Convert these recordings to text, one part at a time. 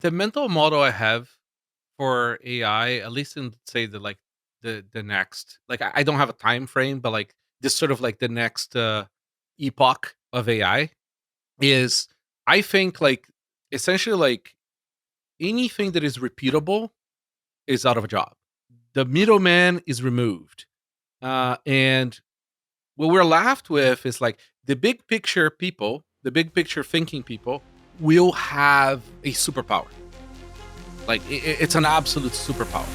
The mental model I have for AI, at least in say the next, like I don't have a time frame, but like this sort of like the next epoch of AI is, I think, like essentially like anything that is repeatable is out of a job. The middleman is removed. And what we're left with is like the big picture people, the big picture thinking people will have a superpower. Like it's an absolute superpower.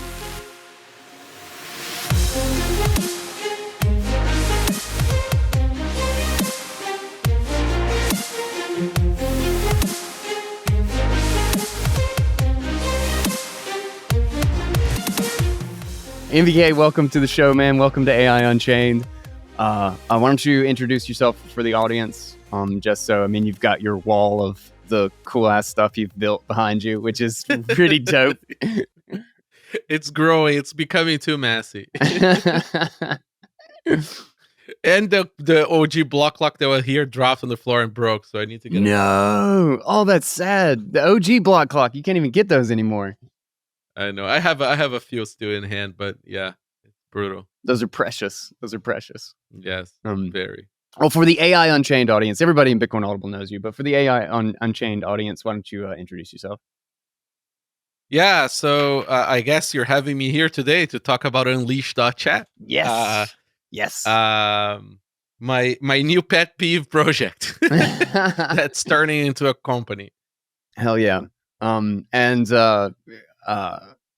NVK, welcome to the show, man. Welcome to AI Unchained. Why don't you introduce yourself for the audience? Just so, you've got your wall of the cool ass stuff you've built behind you, which is pretty dope. It's growing. It's becoming too messy. And the OG block clock that was here dropped on the floor and broke, so I need to get it back. Oh, that's sad. The OG block clock, you can't even get those anymore. I know. I have a few still in hand, but yeah, it's brutal. Those are precious. Yes, very. Well, for the AI Unchained audience, everybody in Bitcoin Audible knows you, but for the AI Unchained audience, why don't you introduce yourself? Yeah, so I guess you're having me here today to talk about Unleashed.chat. Yes. Yes. My new pet peeve project that's turning into a company. Hell yeah.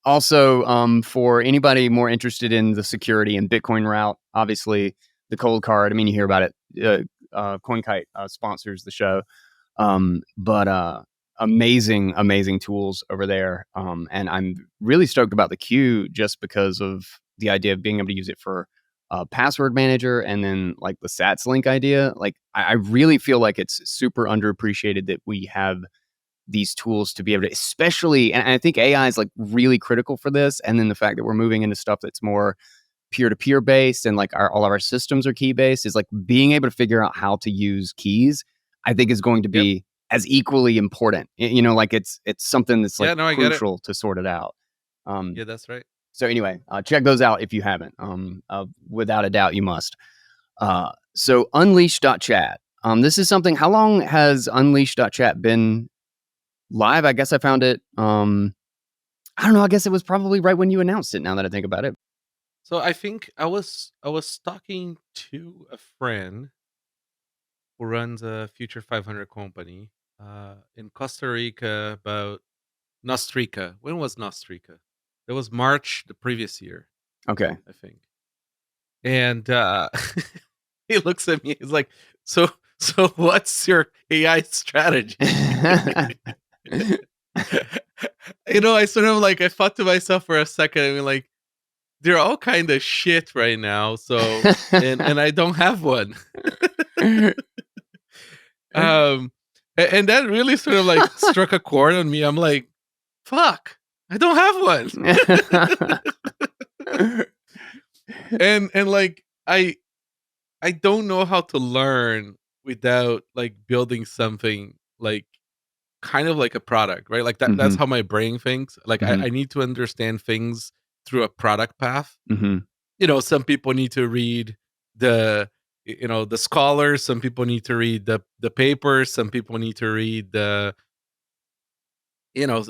Also, for anybody more interested in the security and Bitcoin route, obviously the cold card, you hear about it. CoinKite sponsors the show. But amazing tools over there. And I'm really stoked about the queue just because of the idea of being able to use it for password manager, and then like the Sats link idea. Like I really feel like it's super underappreciated that we have these tools to be able to, especially, and I think AI is like really critical for this. And then the fact that we're moving into stuff that's more peer-to-peer based, and like all of our systems are key based, is like being able to figure out how to use keys, I think is going to be as equally important. Like it's something that's like crucial to sort it out. Yeah, that's right. So anyway, check those out if you haven't. Without a doubt, you must. So Unleashed.chat. This is something, how long has Unleashed.chat been live? I guess I found it. I don't know. I guess it was probably right when you announced it, now that I think about it. So I think I was talking to a friend who runs a Future 500 company in Costa Rica about Nostrica. When was Nostrica? It was March the previous year. Okay. I think. And he looks at me, he's like, so what's your AI strategy? I sort of like, I thought to myself for a second, like, they're all kind of shit right now. So, and I don't have one. And that really sort of like struck a chord on me. I'm like, fuck, I don't have one. and like, I don't know how to learn without like building something like kind of like a product, right? Like that. That's how my brain thinks. Like I need to understand things through a product path. Some people need to read the scholars. Some people need to read the papers. Some people need to read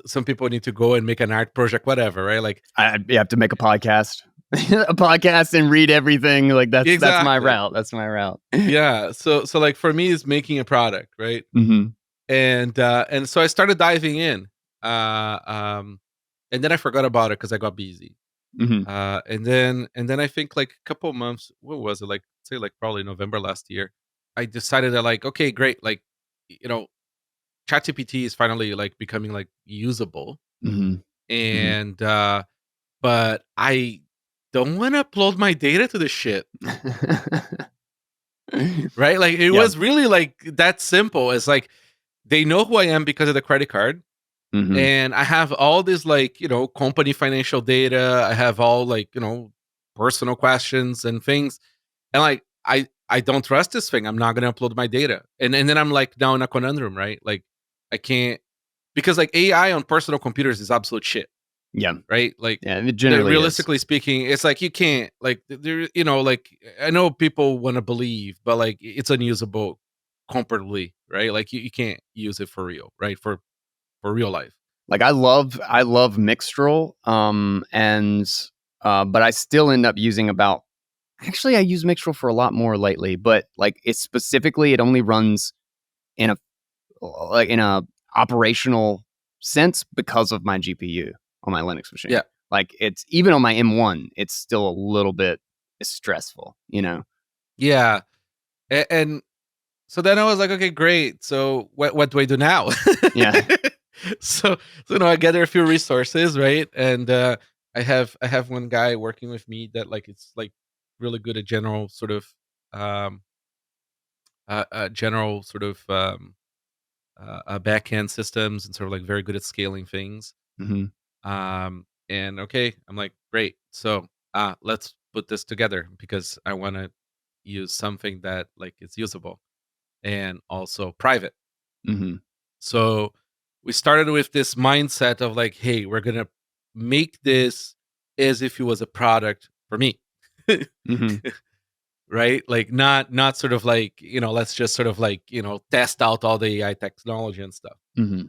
some people need to go and make an art project, whatever, right? Like you have to make a podcast. A podcast and read everything. Like that's my route. That's my route. Yeah. So like for me, it's making a product, right? And so I started diving in. And then I forgot about it because I got busy. And then I think like a couple of months, what was it? Like say like probably November last year, I decided that like, okay, great. Like, ChatGPT is finally like becoming like usable. And but I don't want to upload my data to the shit. Right? Like it was really like that simple. It's like they know who I am because of the credit card. And I have all this like, company financial data. I have all like, personal questions and things. And like I don't trust this thing. I'm not gonna upload my data. And then I'm like now in a conundrum, right? Like I can't because like AI on personal computers is absolute shit, Yeah. right? Like Yeah. It generally is. realistically speaking, it's like you can't like there, like I know people want to believe, but like it's unusable comfortably, right? Like you can't use it for real, right? For real life. Like I love Mixtral, and but I still end up using about. Actually, I use Mixtral for a lot more lately, but like it's specifically, it only runs in a in a operational sense because of my GPU on my Linux machine. Yeah. Like it's even on my M1, it's still a little bit stressful, you know. Yeah. And so then I was like, okay, great. So what do I do now? Yeah. so I gather a few resources, right? And I have one guy working with me that like it's like really good at general sort of um general sort of back end systems and sort of like very good at scaling things. Hmm. And okay, I'm like, great. So let's put this together because I want to use something that like is usable and also private. Hmm. So we started with this mindset of like, hey, we're gonna make this as if it was a product for me. Hmm. Right? Like not sort of like, let's just sort of like, test out all the AI technology and stuff. Hmm.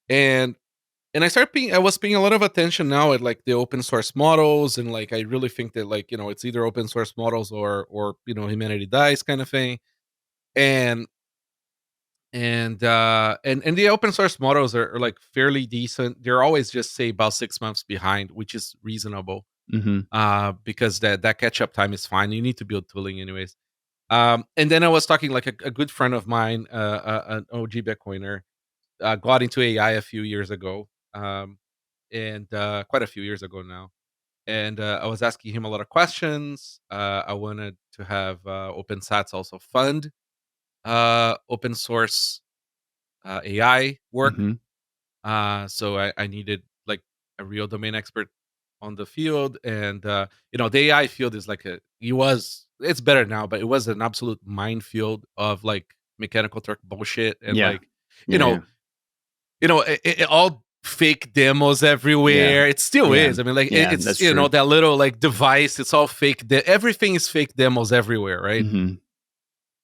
And I was paying a lot of attention now at like the open source models, and like I really think that like, it's either open source models or humanity dies kind of thing. And and the open source models are like fairly decent. They're always just say about 6 months behind, which is reasonable. Hmm. Because that catch up time is fine. You need to build tooling anyways. And then I was talking like a good friend of mine, an OG Bitcoiner, got into AI a few years ago, and quite a few years ago now. And I was asking him a lot of questions. I wanted to have OpenSats also fund open source AI work. Hmm. So I needed like a real domain expert on the field, and the AI field is like it's better now, but it was an absolute minefield of like mechanical Turk bullshit and Yeah. like you Yeah. know Yeah. all fake demos Yeah. everywhere. It still Yeah. is. I mean, like Yeah. it's That's true. that little like device. It's all fake. Everything is fake demos everywhere, right? Hmm.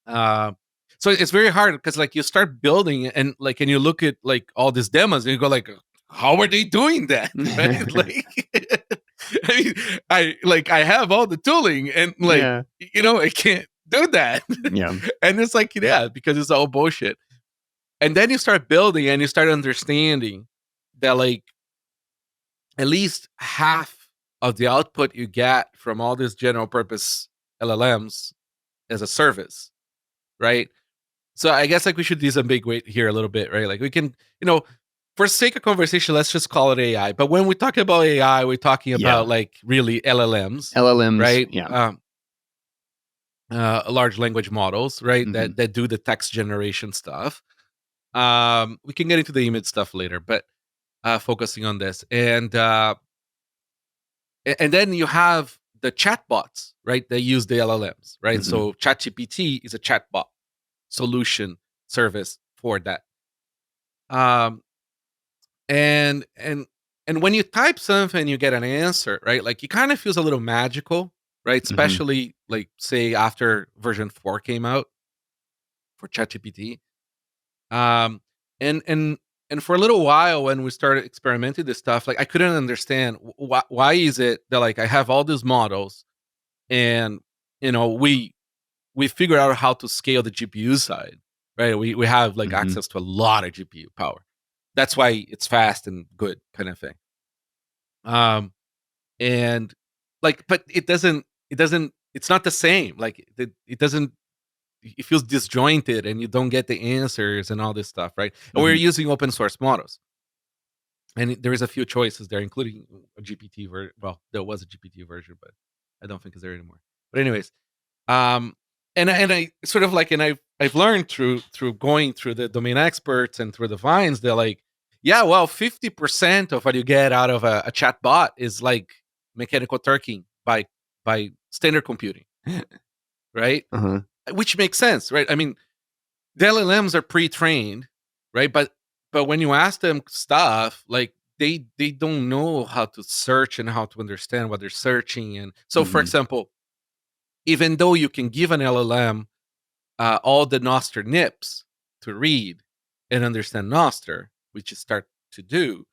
Uh, so it's very hard because like you start building and like and you look at like all these demos and you go like, how are they doing that? Right? Like I mean, I have all the tooling and like Yeah. I can't do that. Yeah. And it's like, yeah, because it's all bullshit. And then you start building and you start understanding that like at least half of the output you get from all these general purpose LLMs as a service, right? So I guess like we should disambiguate here a little bit, right? Like we can, for sake of conversation, let's just call it AI. But when we talk about AI, we're talking Yeah. about like really LLMs, LLMs. right? Yeah. Large language models, right? Hmm. That do the text generation stuff. We can get into the image stuff later, but focusing on this, and then you have the chatbots, right? They use the LLMs, right? Hmm. So ChatGPT is a chatbot solution service for that. Um, and when you type something, you get an answer, right? Like it kind of feels a little magical, right? Hmm. Especially like say after version 4 came out for ChatGPT. Um, and and and for a little while when we started experimenting this stuff, like I couldn't understand why is it that like I have all these models and we figure out how to scale the GPU side, right? We have like Hmm. access to a lot of GPU power. That's why it's fast and good kind of thing. Um, and like, but it's not the same. Like it doesn't, it feels disjointed and you don't get the answers and all this stuff, right? And we're Hmm. using open source models. And there is a few choices there, including a GPT version. Well, there was a GPT version, but I don't think it's there anymore. But anyways, um, and I sort of like, and I've learned through going through the domain experts and through the vines, they're like, yeah, well, 50% of what you get out of a chat bot is like mechanical turking by standard computing, right? Uh-huh. Which makes sense, right? I mean, the LLMs are pre-trained, right? But but when you ask them stuff, like they don't know how to search and how to understand what they're searching. And so, for Hmm. example, even though you can give an LLM all the Noster nips to read and understand Noster, which you start to do,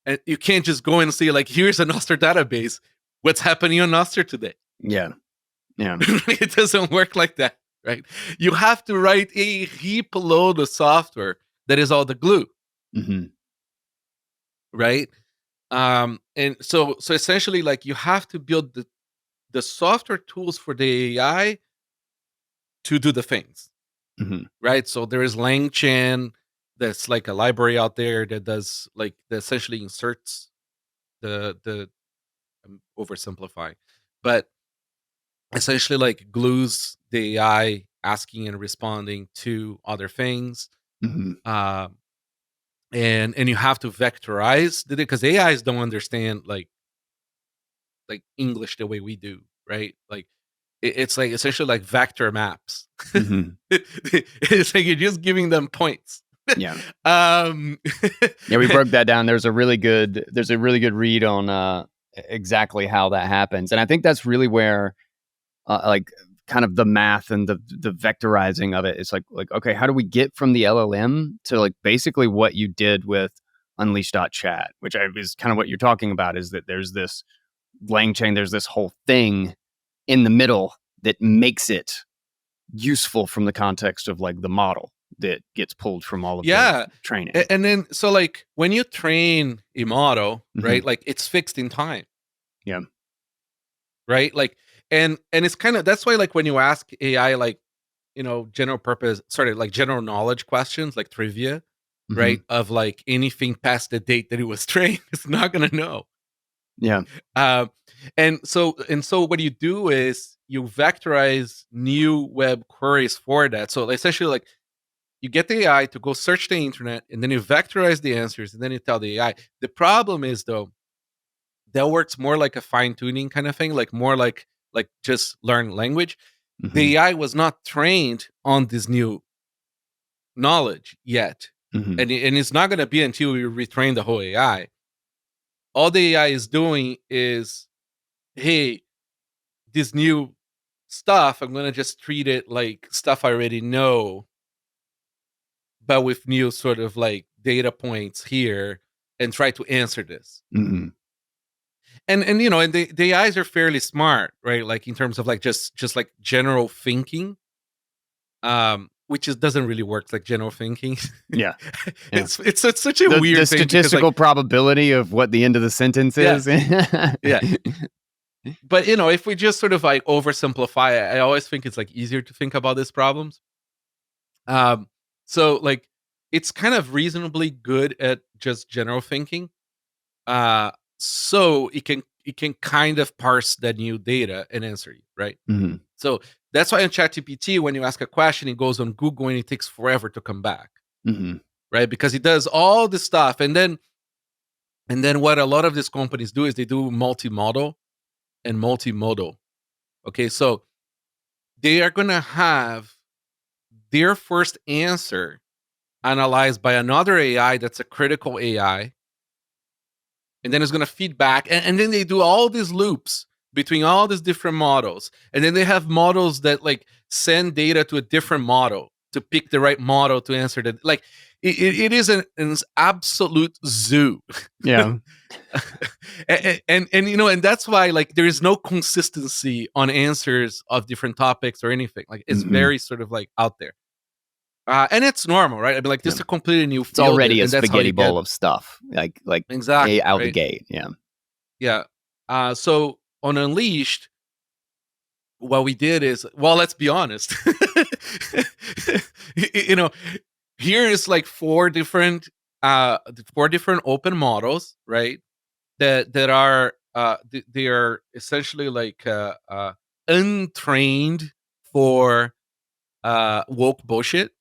and you can't just go and see like, here's a Noster database. What's happening on Noster today? Yeah. Yeah. It doesn't work like that, right? You have to write a heap load of software that is all the glue, Hmm. right? And so essentially, like, you have to build the software tools for the AI to do the things, Hmm. right? So there is LangChain, that's like a library out there that does like that essentially inserts the I'm oversimplifying, but essentially like glues the AI asking and responding to other things. Hmm. Uh, and you have to vectorize the because AIs don't understand like English the way we do, right? Like it's like essentially like vector maps. Hmm. It's like you're just giving them points. Yeah. um Yeah, we broke that down. There's a really good read on exactly how that happens. And I think that's really where like kind of the math and the vectorizing of it is like okay, how do we get from the LLM to like basically what you did with Unleashed.chat, which is kind of what you're talking about, is that there's this lang chain, there's this whole thing in the middle that makes it useful from the context of like the model that gets pulled from all of the yeah. training. And then so like when you train a model, Hmm. right, like it's fixed in time, Yeah. right? Like and it's kind of that's why like when you ask AI like, general purpose, sort of like general knowledge questions like trivia, Hmm. right, of like anything past the date that it was trained, it's not going to know. Yeah. um and so what you do is you vectorize new web queries for that. So essentially, like, you get the AI to go search the internet, and then you vectorize the answers, and then you tell the AI. The problem is, though, that works more like a fine tuning kind of thing, like more like just learn language. Hmm. The AI was not trained on this new knowledge yet, Hmm. and it's not going to be until we retrain the whole AI. All the AI is doing is, hey, this new stuff, I'm going to just treat it like stuff I already know, but with new sort of like data points here, and try to answer this. Hmm. And the AIs are fairly smart, right? Like in terms of like just like general thinking, which just doesn't really work like general thinking. Yeah. Yeah. It's such a The weird thing because like, statistical probability of what the end of the sentence yeah, is. yeah. But if we just sort of like oversimplify it, I always think it's like easier to think about these problems. Um, so like it's kind of reasonably good at just general thinking. Uh, so it can kind of parse that new data and answer you, right? Hmm. So that's why in ChatGPT, when you ask a question, it goes on Google and it takes forever to come back, Hmm. right? Because it does all this stuff, and then what a lot of these companies do is they do multimodal and multimodal. Okay, so they are gonna have their first answer analyzed by another AI that's a critical AI, and then it's going to feed back, and then they do all these loops between all these different models, and then they have models that like send data to a different model to pick the right model to answer that. Like it is an absolute zoo. Yeah. And that's why like there is no consistency on answers of different topics or anything. Like it's Hmm. very sort of like out there. And it's normal, right? I mean, like, this Yeah. is a completely new It's field, already a and that's how spaghetti you get bowl of stuff, like exactly out the right. gate. Yeah. Yeah. So on Unleashed, what we did is, well, let's be honest. you know, here is like four different open models, right? That are they are essentially like untrained for woke bullshit,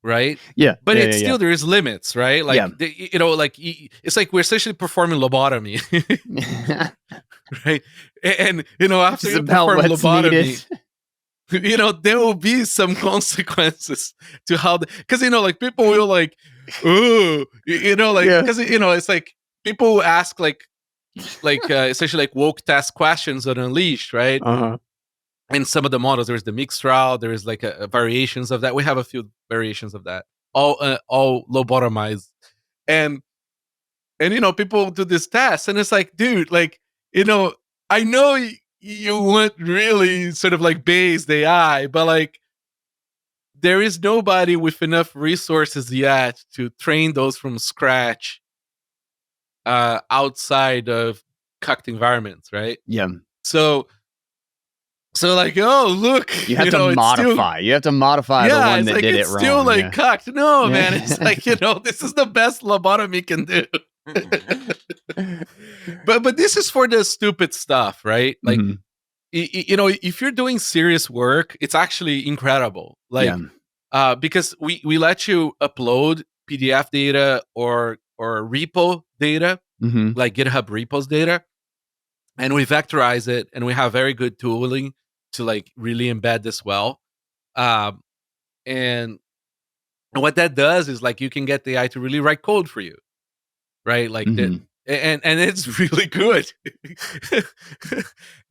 right? Yeah. But Yeah. it's Yeah. still, there is limits, right? Yeah. Like like it's like we're essentially performing lobotomy, Yeah. right? And Which after is you about perform what's needed. lobotomy, there will be some consequences to how, because like people will like, oh, like, Yeah. because it's like people will ask like essentially like woke test questions on Unleashed, right? Uh-huh. And some of the models, there's the mixed route, there is like a variations of that. We have a few variations of that, all low bottomized, and people do this test, and it's like, dude, like, I know you want really sort of like based AI, but like there is nobody with enough resources yet to train those from scratch outside of cucked environments, right? Yeah. So like, oh look, You have to it's still, modify. You have to modify the yeah, one it's that like did it it's still wrong. like Yeah. cucked. No, Yeah. man, it's like this is the best lobotomy can do. But this is for the stupid stuff, right? Like, Mhm. if you're doing serious work, it's actually incredible. Yeah. Like, because we let you upload PDF data or repo data, Mhm. like GitHub repos data, and we vectorize it, and we have very good tooling to like really embed this well. Um, and what that does is like you can get the AI to really write code for you, right? Like that, Mhm. and it's really good.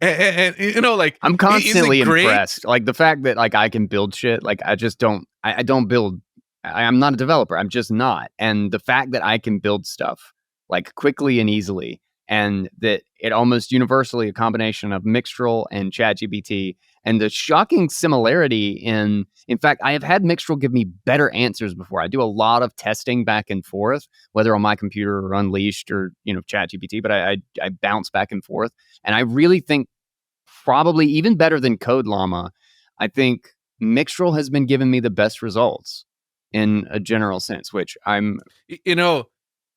and like I'm is it constantly great? impressed. Like the fact that like I can build shit. Like I just don't. I don't build. I'm not a developer. I'm just not. And the fact that I can build stuff like quickly and easily, and that it almost universally a combination of Mixtral and ChatGPT, and the shocking similarity in fact, I have had Mixtral give me better answers before. I do a lot of testing back and forth, whether on my computer or Unleashed or ChatGPT, but I bounce back and forth, and I really think probably even better than Code Llama. I think Mixtral has been giving me the best results in a general sense, which I'm.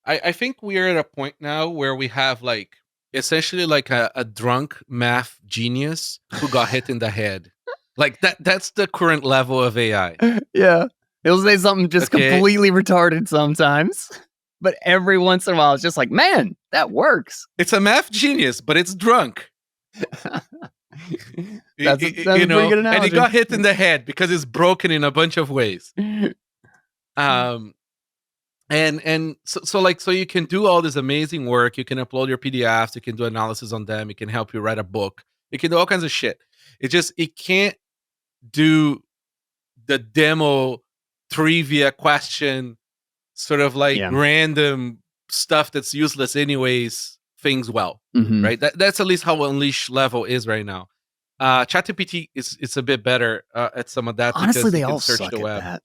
I think we're at a point now where we have like essentially like a drunk math genius who got hit in the head. Like that's the current level of AI. Yeah. He'll say something just Okay. completely retarded sometimes, but every once in a while, it's just like, man, that works. It's a math genius, but it's drunk. That's a pretty good And he analogy. got hit in the head because it's broken in a bunch of ways. Um and so you can do all this amazing work, you can upload your PDFs, you can do analysis on them, it can help you write a book, it can do all kinds of shit. It can't do the demo trivia question, sort of like Yeah. random stuff that's useless anyways, things well, Mhm. right? That's at least how Unleash level is right now. ChatGPT is it's a bit better at some of that Honestly, because they it can all search the suck at web. that.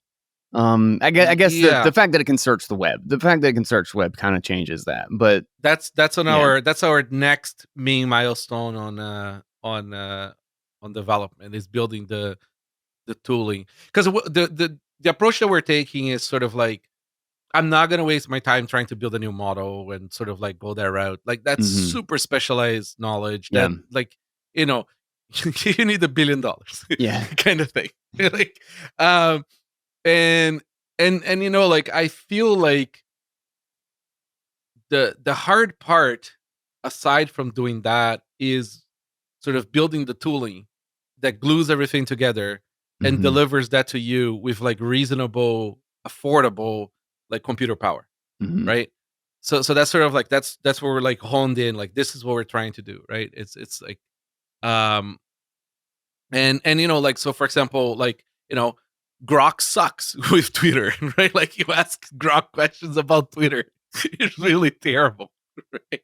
I guess the Yeah, fact that it can search the web, the fact that it can search the web kind of changes that. But that's on yeah. our next main milestone on development, is building the tooling, because the approach that we're taking is sort of like, I'm not gonna waste my time trying to build a new model and sort of like go that route. Like that's Mhm. super specialized knowledge Yeah. that like, you know you need $1 billion Yeah. kind of thing. Like, um and like I feel like the hard part, aside from doing that, is sort of building the tooling that glues everything together and Mhm. delivers that to you with like reasonable, affordable like computer power, Mhm. right? So that's sort of like that's where we're like honed in, like this is what we're trying to do, right? It's like, um and like, so for example, like, Grok sucks with Twitter, right? Like you ask Grok questions about Twitter, it's really terrible, right?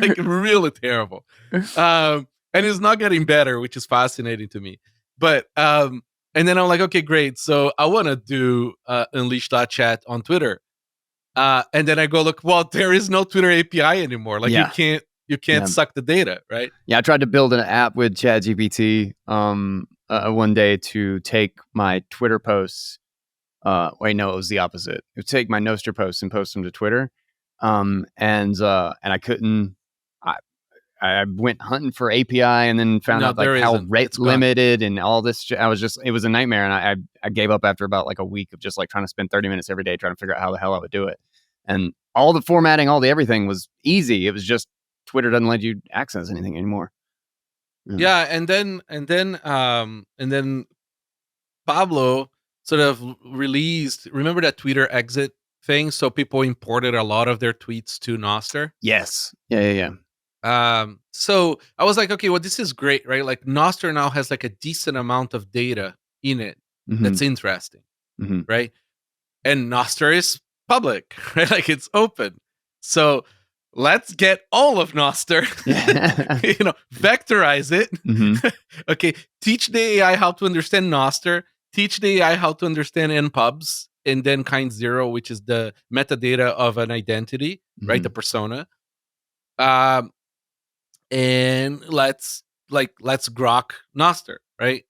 Like really terrible. And it's not getting better, which is fascinating to me. But and then I'm like, okay, great. So I want to do Unleashed.chat on Twitter. And then I go look, well, there is no Twitter API anymore. Like Yeah. you can't Yeah. suck the data, right? Yeah, I tried to build an app with ChatGPT one day to take my Twitter posts. Wait, no, it was the opposite. It would take my Nostr posts and post them to Twitter. And I couldn't. I, I went hunting for API and then found No, out like there how isn't. rate It's gone. limited and all this. I was just, it was a nightmare, and I gave up after about like a week of just like trying to spend 30 minutes every day trying to figure out how the hell I would do it. And all the formatting, all the everything was easy. It was just Twitter doesn't let you access anything anymore. Yeah. Yeah, and then Pablo sort of released. Remember that Twitter exit thing? So people imported a lot of their tweets to Noster. Yes. Yeah. So I was like, okay, well, this is great, right? Like Noster now has like a decent amount of data in it Mm-hmm. that's interesting, Mm-hmm. right? And Noster is public, right? Like it's open. So let's get all of Noster, Yeah. vectorize it. Mm-hmm. Okay, teach the AI how to understand Noster, teach the AI how to understand npubs, and then kind zero, which is the metadata of an identity, right? Mm-hmm. The persona. Um, and let's grok Noster, right?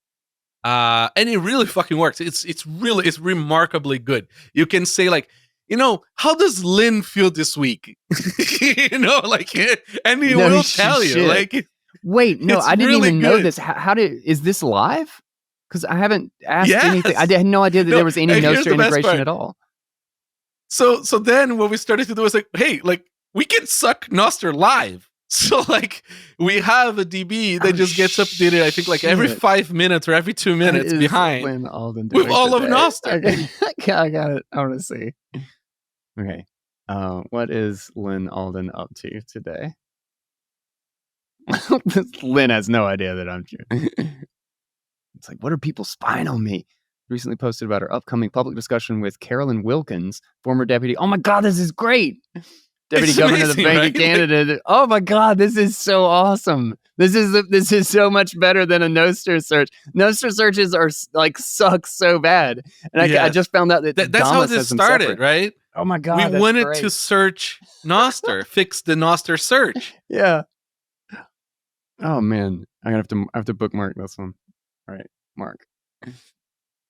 And it really fucking works. It's remarkably good. You can say like, how does Lynn feel this week? Like, and he No will tell you, shit. like, Wait, no, it's I didn't really even know good. this. Is this live? Because I haven't asked anything. I Yes. had no idea that No, there was any and here's Nostr the best integration part. at all. So then what we started to do was like, hey, like we can suck Noster live. So like we have a DB that just gets updated, I think like every Shit. 5 minutes or every 2 What minutes is behind Lynn Alden with doing all of today? Noster. I got it. I want to see. Okay. What is Lynn Alden up to today? Lynn has no idea that I'm sure. It's like, what are people spying on me? Recently posted about her upcoming public discussion with Carolyn Wilkins, former deputy. Oh my God, this is great. Deputy It's governor of the amazing, Bank of right? Like, Canada. Oh my God, this is so awesome. This is so much better than a Nostr search. Nostr searches are like suck so bad, and I yes. just found out that That's how Damas this has them started, separate. right? Oh my We God, that's wanted to great. search Noster, fix the Noster search. Yeah. Oh man, I have to bookmark this one. All right, Mark. That's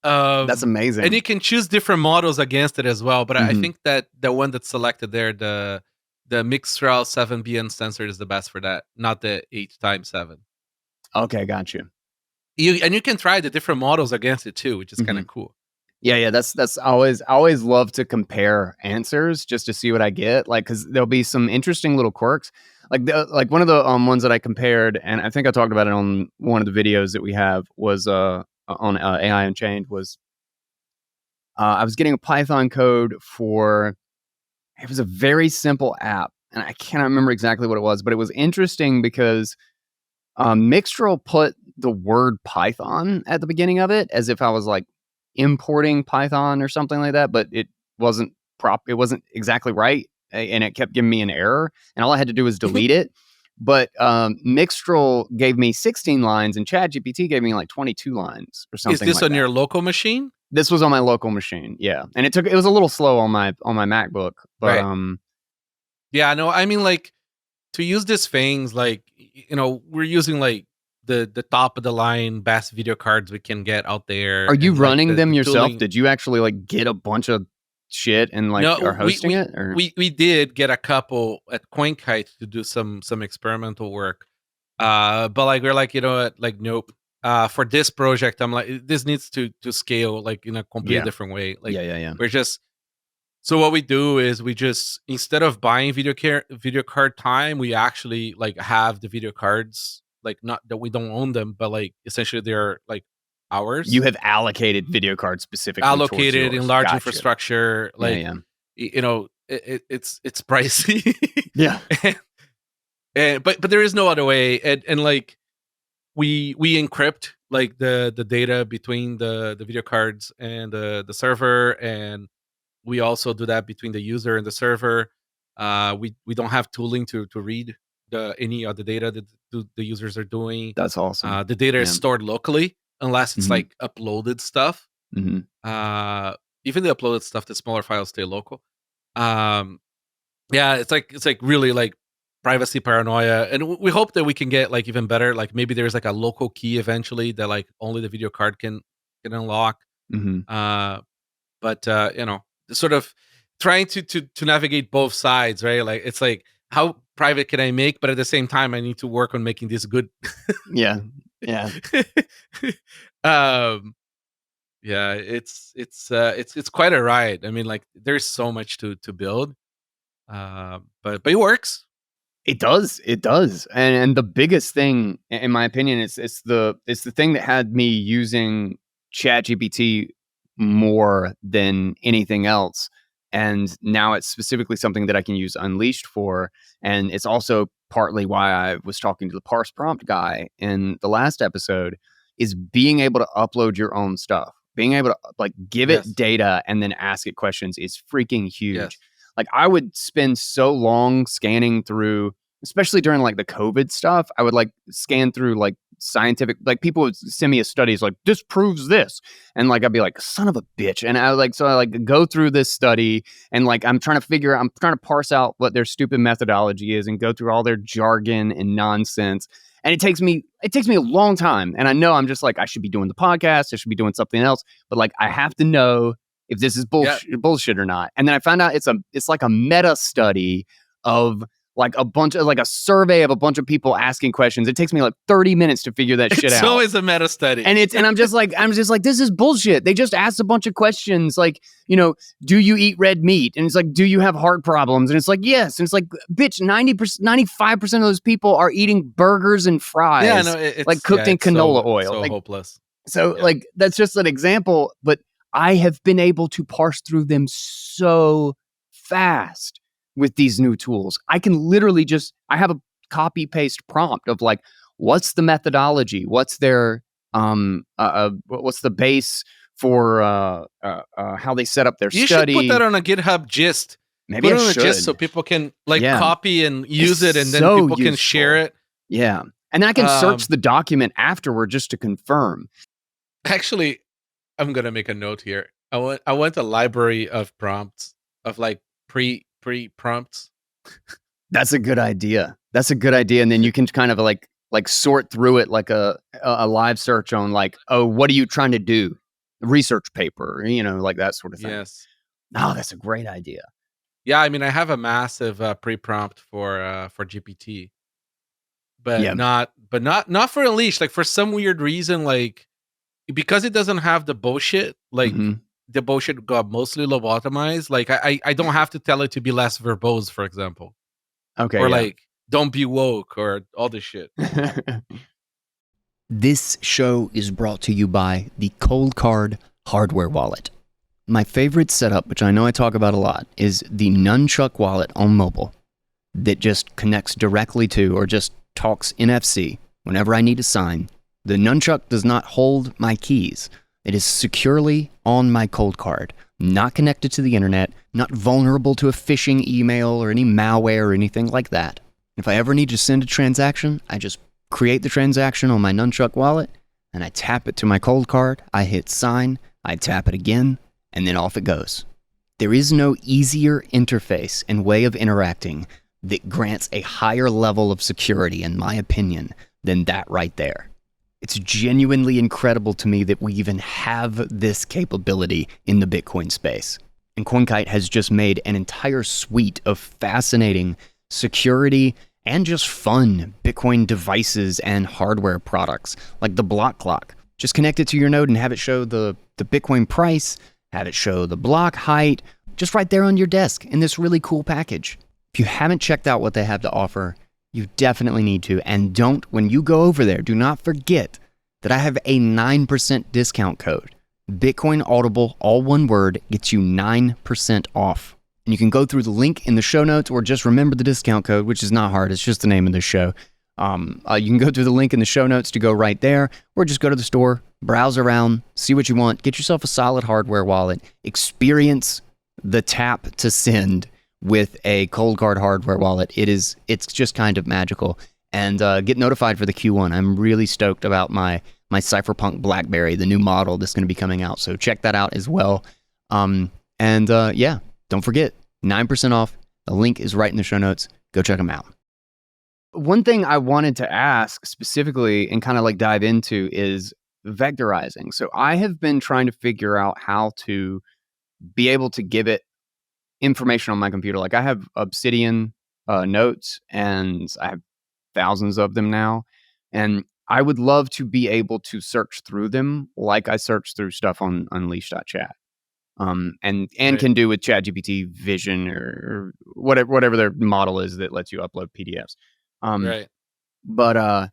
Um, and amazing. you can choose different models against it as well. But I Mm-hmm. think that the one that's selected there, the Mixtral 7B uncensored is the best for that, not the 8x7. Okay, got you. You can try the different models against it too, which is kind Mm-hmm. of cool. Yeah. That's I always love to compare answers just to see what I get. Like, because there'll be some interesting little quirks. Like one of the ones that I compared, and I think I talked about it on one of the videos that we have was on AI Unchained was I was getting a Python code for it was a very simple app, and I cannot remember exactly what it was, but it was interesting because Mixtral put the word Python at the beginning of it as if I was like importing Python or something like that, but it wasn't it wasn't exactly right, and it kept giving me an error, and all I had to do was delete it. But Mixtral gave me 16 lines, and ChatGPT gave me like 22 lines or Is something this like on that. your local machine? This was on my local machine, yeah, and it was a little slow on my MacBook, but Right. Yeah, no, I mean like to use these things, like we're using like the top of the line best video cards we can get out are there, you and like running the them yourself? tooling. Did you actually like get a bunch of shit and like are No, we hosting we it or we did get a couple at CoinKite to do some experimental work. But like we're like, what, like nope. For this project, I'm like, this needs to scale like in a completely yeah. different way. Like Yeah. we're just so what we do is we just, instead of buying video card time, we actually like have the video cards, like not that we don't own them, but like essentially they're like You ours, have allocated video cards specifically towards allocated in yours. large Gotcha. infrastructure. Like Yeah. it's pricey. Yeah. But there is no other way. And like we encrypt like the data between the video cards and the server, and we also do that between the user and the server. We don't have tooling to read any of the data that the users are doing. That's awesome. The data is Yeah. stored locally unless it's Mhm. like uploaded stuff. Mhm. Uh, Even the uploaded stuff, the smaller files stay local. Um, yeah, it's like really like privacy paranoia, and we hope that we can get like even better. Like maybe there's like a local key eventually that like only the video card can unlock. Mhm. Uh, but sort of trying to navigate both sides, right? Like it's like how private can I make, but at the same time I need to work on making this good. Yeah. Yeah. um yeah, it's quite a ride. I mean, like there's so much to build. But it works. It does. It does. And the biggest thing in my opinion it's the thing that had me using ChatGPT more than anything else. And now it's specifically something that I can use Unleashed for. And it's also partly why I was talking to the parse prompt guy in the last episode, is being able to upload your own stuff. Being able to like give it Yes. data and then ask it questions is freaking huge. Yes. Like I would spend so long scanning through, especially during like the COVID stuff, I would like scan through like scientific, like people would send me a study, it's like, this proves this. And like, I'd be like, son of a bitch. And I like go through this study and like, I'm trying to parse out what their stupid methodology is and go through all their jargon and nonsense. And it takes me a long time. And I know I'm just like, I should be doing the podcast. I should be doing something else. But like, I have to know if this is bullshit or not. And then I found out it's like a meta study of like a bunch of like a survey of a bunch of people asking questions. It takes me like 30 minutes to figure that shit out. It's always a meta study. And I'm just like, this is bullshit. They just asked a bunch of questions like, you know, do you eat red meat? And it's like, do you have heart problems? And it's like, yes. And it's like, bitch, 95% of those people are eating burgers and fries. Yeah, no, it's like cooked in canola oil. So like, hopeless. So like, that's just an example, but I have been able to parse through them so fast with these new tools. I can literally I have a copy paste prompt of like, what's the methodology? What's their, what's the base for how they set up their study? You should put that on a GitHub gist. Maybe put it I on should. a gist so people can like copy and use it, and then so people can share it. Yeah. And then I can search the document afterward just to confirm. Actually, I'm gonna make a note here. I went a library of prompts of like pre prompts. That's a good idea. And then you can kind of like sort through it like a live search on like, oh, what are you trying to do? Research paper, you know, like that sort of thing. Yes. Oh, that's a great idea. Yeah, I mean, I have a massive pre-prompt for GPT, but not for Unleashed. Like for some weird reason, like because it doesn't have the bullshit, like the bullshit got mostly lobotomized. Like I don't have to tell it to be less verbose, for example. Okay. Or like don't be woke or all this shit. This show is brought to you by the Cold Card hardware wallet. My favorite setup, which I know I talk about a lot, is the Nunchuck wallet on mobile that just connects directly to or just talks NFC whenever I need to sign. The Nunchuck does not hold my keys. It is securely on my Cold Card, not connected to the internet, not vulnerable to a phishing email or any malware or anything like that. If I ever need to send a transaction, I just create the transaction on my Nunchuck wallet, and I tap it to my Cold Card, I hit sign, I tap it again, and then off it goes. There is no easier interface and way of interacting that grants a higher level of security, in my opinion, than that right there. It's genuinely incredible to me that we even have this capability in the Bitcoin space. And CoinKite has just made an entire suite of fascinating security and just fun Bitcoin devices and hardware products, like the block clock. Just connect it to your node and have it show the Bitcoin price, have it show the block height, just right there on your desk in this really cool package. If you haven't checked out what they have to offer, you definitely need to. And when you go over there, do not forget that I have a 9% discount code. Bitcoin Audible, all one word, gets you 9% off. And you can go through the link in the show notes or just remember the discount code, which is not hard. It's just the name of the show. You can go through the link in the show notes to go right there, or just go to the store, browse around, see what you want, get yourself a solid hardware wallet, experience the tap to send with a Cold Card hardware wallet. It's just kind of magical. And get notified for the Q1. I'm really stoked about my Cypherpunk BlackBerry, the new model that's going to be coming out. So check that out as well. Yeah, don't forget, 9% off. The link is right in the show notes. Go check them out. One thing I wanted to ask specifically and kind of like dive into is vectorizing. So I have been trying to figure out how to be able to give it information on my computer. Like I have Obsidian notes, and I have thousands of them now. And I would love to be able to search through them like I search through stuff on Unleashed.chat. And right. Can do with ChatGPT Vision or whatever their model is that lets you upload PDFs. Right. But I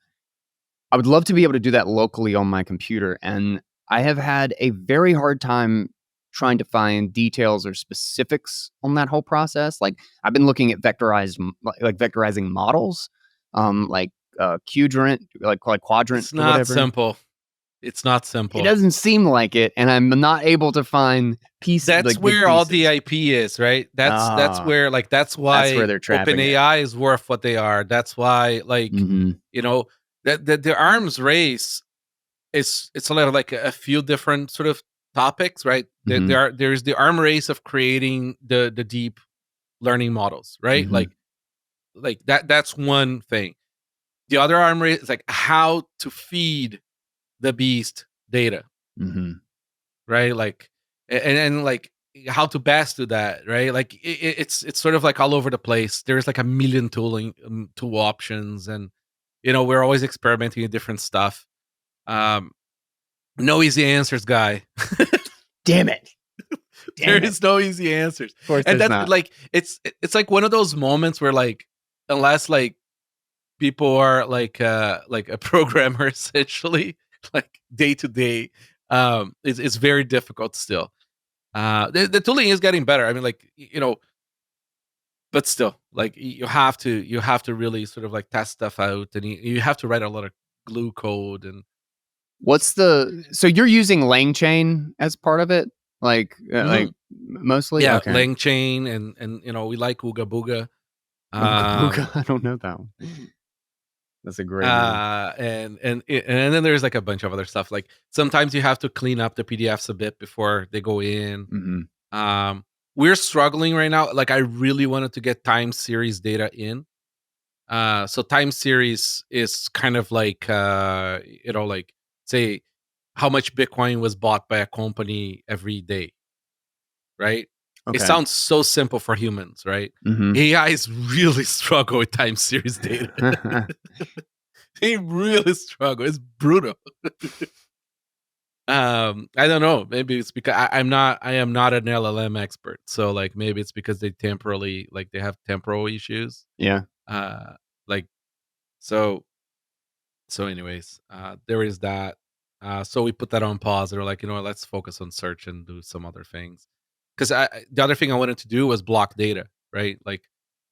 would love to be able to do that locally on my computer. And I have had a very hard time trying to find details or specifics on that whole process. Like I've been looking at like vectorizing models, like quadrant, like quadrant It's or not whatever. simple. It's not It simple. doesn't seem like it, and I'm not able to find That's good where all the pieces. IP is, right? That's Ah, where like that's that's where why they're trapping it. OpenAI is worth what they are. That's why like Hmm. you know that the arms race is it's a lot of like a few different sort of topics, right? Hmm. There's the arm race of creating the deep learning models, right? Hmm. Like that's one thing. The other arm race is like how to feed the beast data, Hmm. right? Like and like how to best do that, right? Like it's sort of like all over the place. There's like a million tool options, and we're always experimenting with different stuff. Um, no easy answers, guy. Damn it! There Damn it! is no easy answers, Of course, and there's that's not. like it's like one of those moments where like unless like people are like a programmer essentially like day to day, it's very difficult still. The tooling is getting better. I mean, like but still, like you have to really sort of like test stuff out, and you have to write a lot of glue code and So you're using LangChain as part of it? Mhm. Mostly? Yeah, Okay. LangChain and we like Ooga Booga. Ooga Um, Booga. I don't know that one. That's a great name. and then there's like a bunch of other stuff. Like sometimes you have to clean up the PDFs a bit before they go in. Hmm. Um, we're struggling right now. Like I really wanted to get time series data in. So time series is kind of like like say how much Bitcoin was bought by a company every day, right? It Okay. sounds so simple for humans, right? Hmm. AIs really struggle with time series data. They really struggle. It's brutal. I don't know. Maybe it's because I am not an LLM expert. So like maybe it's because they have temporal issues. Yeah. Uh like so anyways, there is that. So we put that on pause. They're like, let's focus on search and do some other things. Because the other thing I wanted to do was block data, right? Like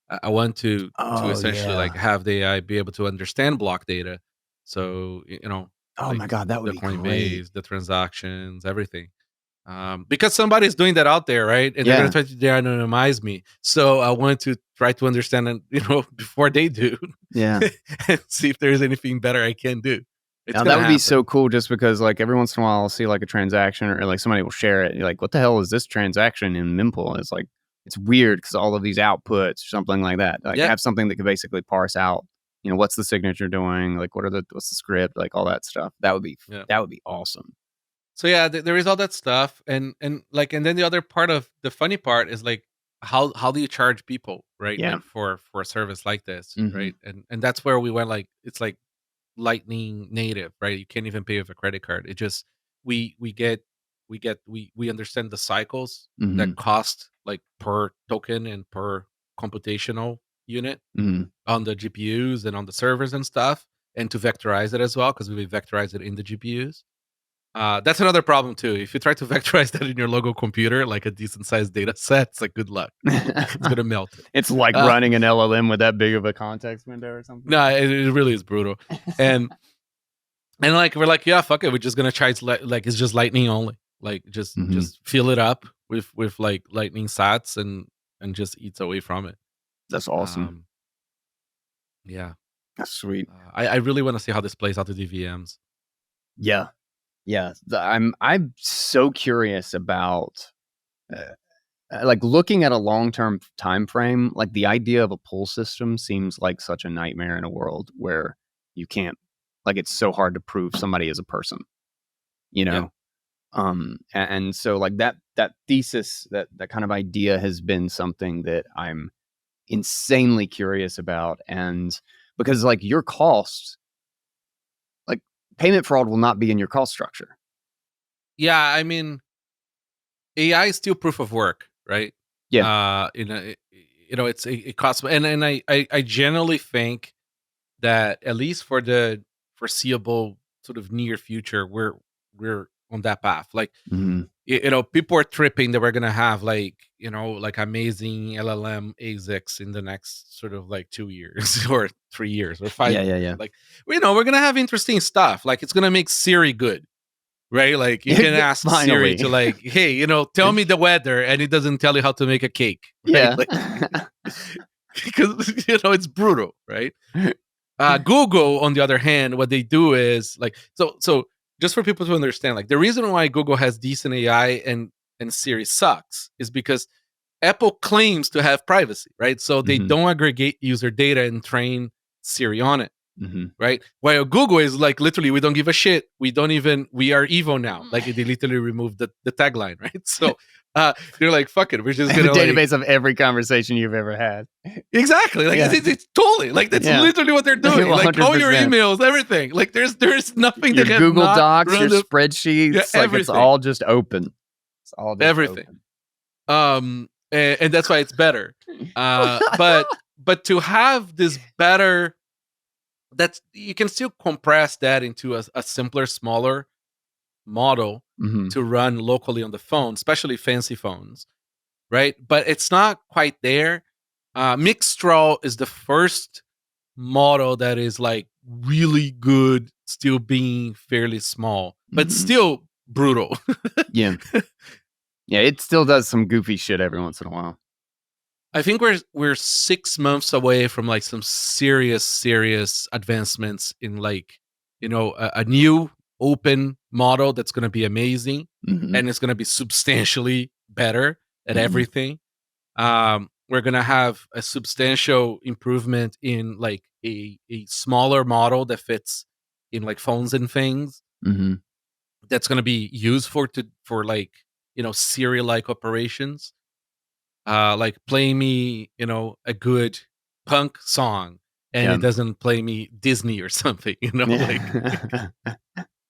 I want to Oh essentially like yeah. have the AI be able to understand block data. So Oh like my God, that would the be great. Coinbase, the transactions, everything. Because somebody's doing that out there, right? And they're gonna Yeah. try to de-anonymize me. So I want to try to understand and before they do, Yeah. and see if there's anything better I can do. It's Now that gonna would be happen. so cool just because like every once in a while I'll see like a transaction or like somebody will share it. You're like, what the hell is this transaction in Mempool? It's like it's weird because all of these outputs or something like that. Like Yeah, have something that could basically parse out, what's the signature doing, like what's the script, like all that stuff. yeah. That would be awesome. So yeah, there is all that stuff, and then the other part of the funny part is like how do you charge people, right? Yeah. Like for a service like this, Hmm. right? And that's where we went like it's like lightning native, right? You can't even pay with a credit card. It just we get we understand the cycles that Hmm. cost like per token and per computational unit Hmm. on the GPUs and on the servers and stuff, and to vectorize it as well because we vectorize it in the GPUs. That's another problem too. If you try to vectorize that in your local computer, like a decent sized data set, it's like good luck. It's gonna melt it. It's like Uh, running an LLM with that big of a context window or something. no, it really is brutal. And like we're like, yeah, fuck it. We're just gonna try to like it's just lightning only. Like Hmm. just fill it up with like lightning sats and just eats away from it. That's awesome. Um, yeah. That's sweet. I really want to see how this plays out to DVMs. Yeah. Yeah, I'm so curious about uh, like looking at a long-term time frame. Like the idea of a pull system seems like such a nightmare in a world where you can't like it's so hard to prove somebody is a person, you Yeah. know. And so like that thesis that kind of idea has been something that I'm insanely curious about, and because like your costs, like payment fraud will not be in your cost structure. Yeah. I mean, AI is still proof of work, right? Yeah. It costs, and I generally think that at least for the foreseeable sort of near future, we're on that path. Like, hmm people are tripping that we're gonna have like, like amazing LLM ASICs in the next sort of like 2 years or 3 years or 5 years. Yeah. Like, we're gonna have interesting stuff. Like, it's gonna make Siri good, right? Like, you can ask Siri Finally. to like, hey, tell me the weather, and it doesn't tell you how to make a cake, right? Yeah. Like, because it's brutal, right? Google, on the other hand, what they do is like, so just for people to understand, like, the reason why Google has decent AI and Siri sucks is because Apple claims to have privacy, right? So they hmm don't aggregate user data and train Siri on it, hmm right? While Google is like, literally, we don't give a shit. We are evil now. Like, they literally removed the tagline, right? So they're like, fuck it, we're just The gonna like, database of every conversation you've ever had. exactly, like, Yeah. it's totally like, that's Yeah. literally what they're doing. Like, all your 100%. emails, everything. Like, there's nothing Your they have Google not Docs, run your the spreadsheets, like it's everything, all just open. It's all just everything. open. And that's why it's better. But to have this better, that's, you can still compress that into a simpler, smaller model hmm to run locally on the phone, especially fancy phones, right? But it's not quite there. Mixtral is the first model that is like really good, still being fairly small, but hmm still brutal. Yeah. Yeah. It still does some goofy shit every once in a while. I think we're 6 months away from like some serious advancements in like, a new open model that's going to be amazing, hmm and it's going to be substantially better at hmm everything. We're going to have a substantial improvement in like a smaller model that fits in like phones and things, hmm that's going to be used for like, Siri like operations. Like, play me, a good punk song, and Yeah. it doesn't play me Disney or something, like. Yeah.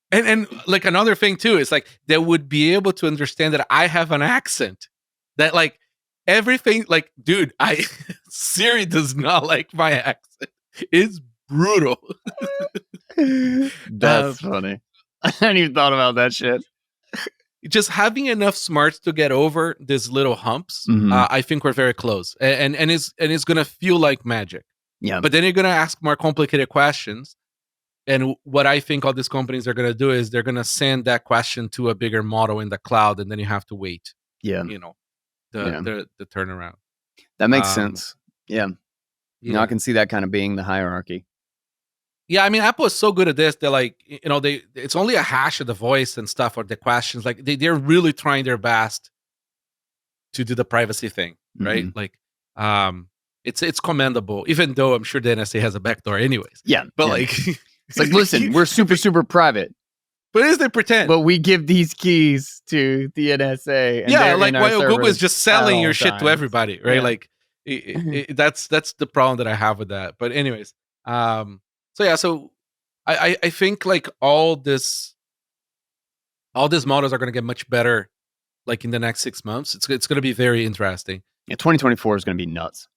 And like, another thing too is like, they would be able to understand that I have an accent, that like, everything, like, dude, I Siri does not like my accent. It's brutal. That's funny. I hadn't even thought about that shit. Just having enough smarts to get over these little humps, hmm I think we're very close, and it's gonna feel like magic. Yeah. But then you're gonna ask more complicated questions, and what I think all these companies are gonna do is they're gonna send that question to a bigger model in the cloud, and then you have to wait, Yeah. you know, the Yeah. the turnaround. That makes Um, sense. Yeah. I yeah, can see that kind of being the hierarchy. yeah. I mean, Apple is so good at this. They're like, it's only a hash of the voice and stuff, or the questions. Like, they're really trying their best to do the privacy thing, right? hmm Like, um, it's commendable, even though I'm sure the NSA has a backdoor, anyways. Yeah. But Yeah. like, It's like, listen, we're super private, but as they pretend, but we give these keys to the NSA and yeah, they're in like, our while Google is servers just at selling your all shit to times. everybody, right? Yeah. Like, that's the problem that I have with that. But anyways, so yeah, so I think like all these models are going to get much better, like, in the next 6 months. It's going to be very interesting. Yeah. 2024 is going to be nuts.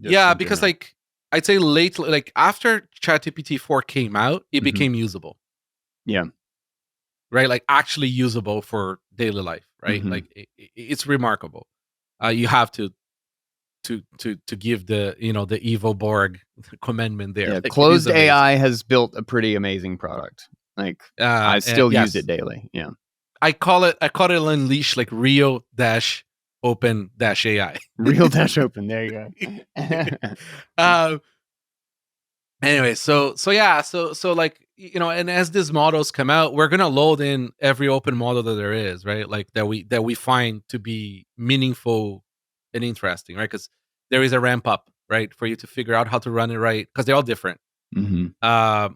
Just Yeah, in because general. like, I'd say lately, like, after ChatGPT 4 came out, it Mhm. became usable, Yeah. right? Like, actually usable for daily life, right? Mhm. Like, it's remarkable. You have to give the evil Borg commandment there. Yeah. Like, it is Closed amazing. AI has built a pretty amazing product. Like I still use Yes, it daily. Yeah. I call it Unleashed, like, real dash open dash AI. Real dash open. There you go. uh, Anyway, so yeah, so like, and as these models come out, we're gonna load in every open model that there is, right? Like, that we find to be meaningful and interesting, right? Because there is a ramp up, right, for you to figure out how to run it right, because they're all different. Mhm.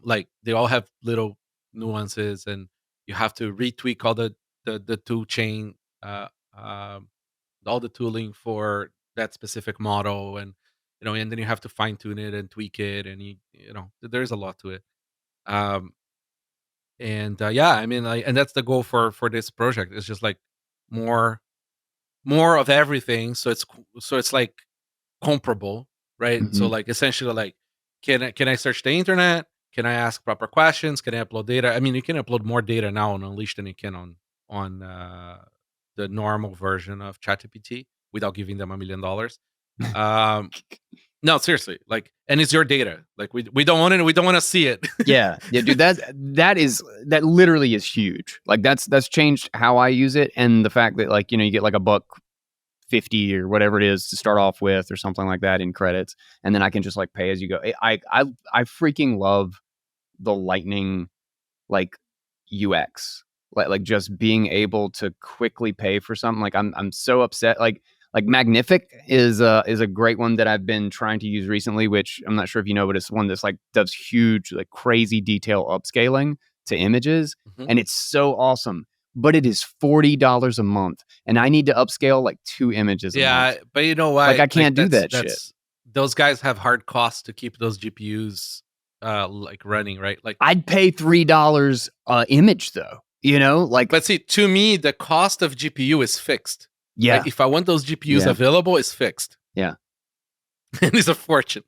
Like, they all have little nuances, and you have to retweak all the tool chain, uh, um, all the tooling for that specific model, and then you have to fine tune it and tweak it, and there's a lot to it. Um, and yeah, I mean, and that's the goal for this project. It's just like, more more of everything, so it's like comparable, right? So Mhm. like, essentially, like, can I search the internet? can I ask proper questions? Can I upload data? I mean, you can upload more data now on Unleashed than you can on the normal version of ChatGPT without giving them $1 million. No, seriously, like, and it's your data. Like, we don't want it. We don't want to see it. Yeah, dude. That literally is huge. Like that's changed how I use it, and the fact that like you get like $1.50 or whatever it is to start off with, or something like that in credits, and then I can just like pay as you go. I freaking love the Lightning like UX, like just being able to quickly pay for something. Like I'm so upset. Like Magnific is a great one that I've been trying to use recently, which I'm not sure if you know, but it's one that's like does huge, like crazy detail upscaling to images, Mhm. and it's so awesome. But it is $40 a month, and I need to upscale like 2 images a month. Yeah, but you know Like what? I Like can't do that shit. that's those guys have hard costs to keep those GPUs like running, right? Like, I'd pay $3 a image though. Like but see, to me, the cost of GPU is fixed. yeah, Like, if I want those GPUs yeah, available, it's fixed, yeah. and it's a fortune.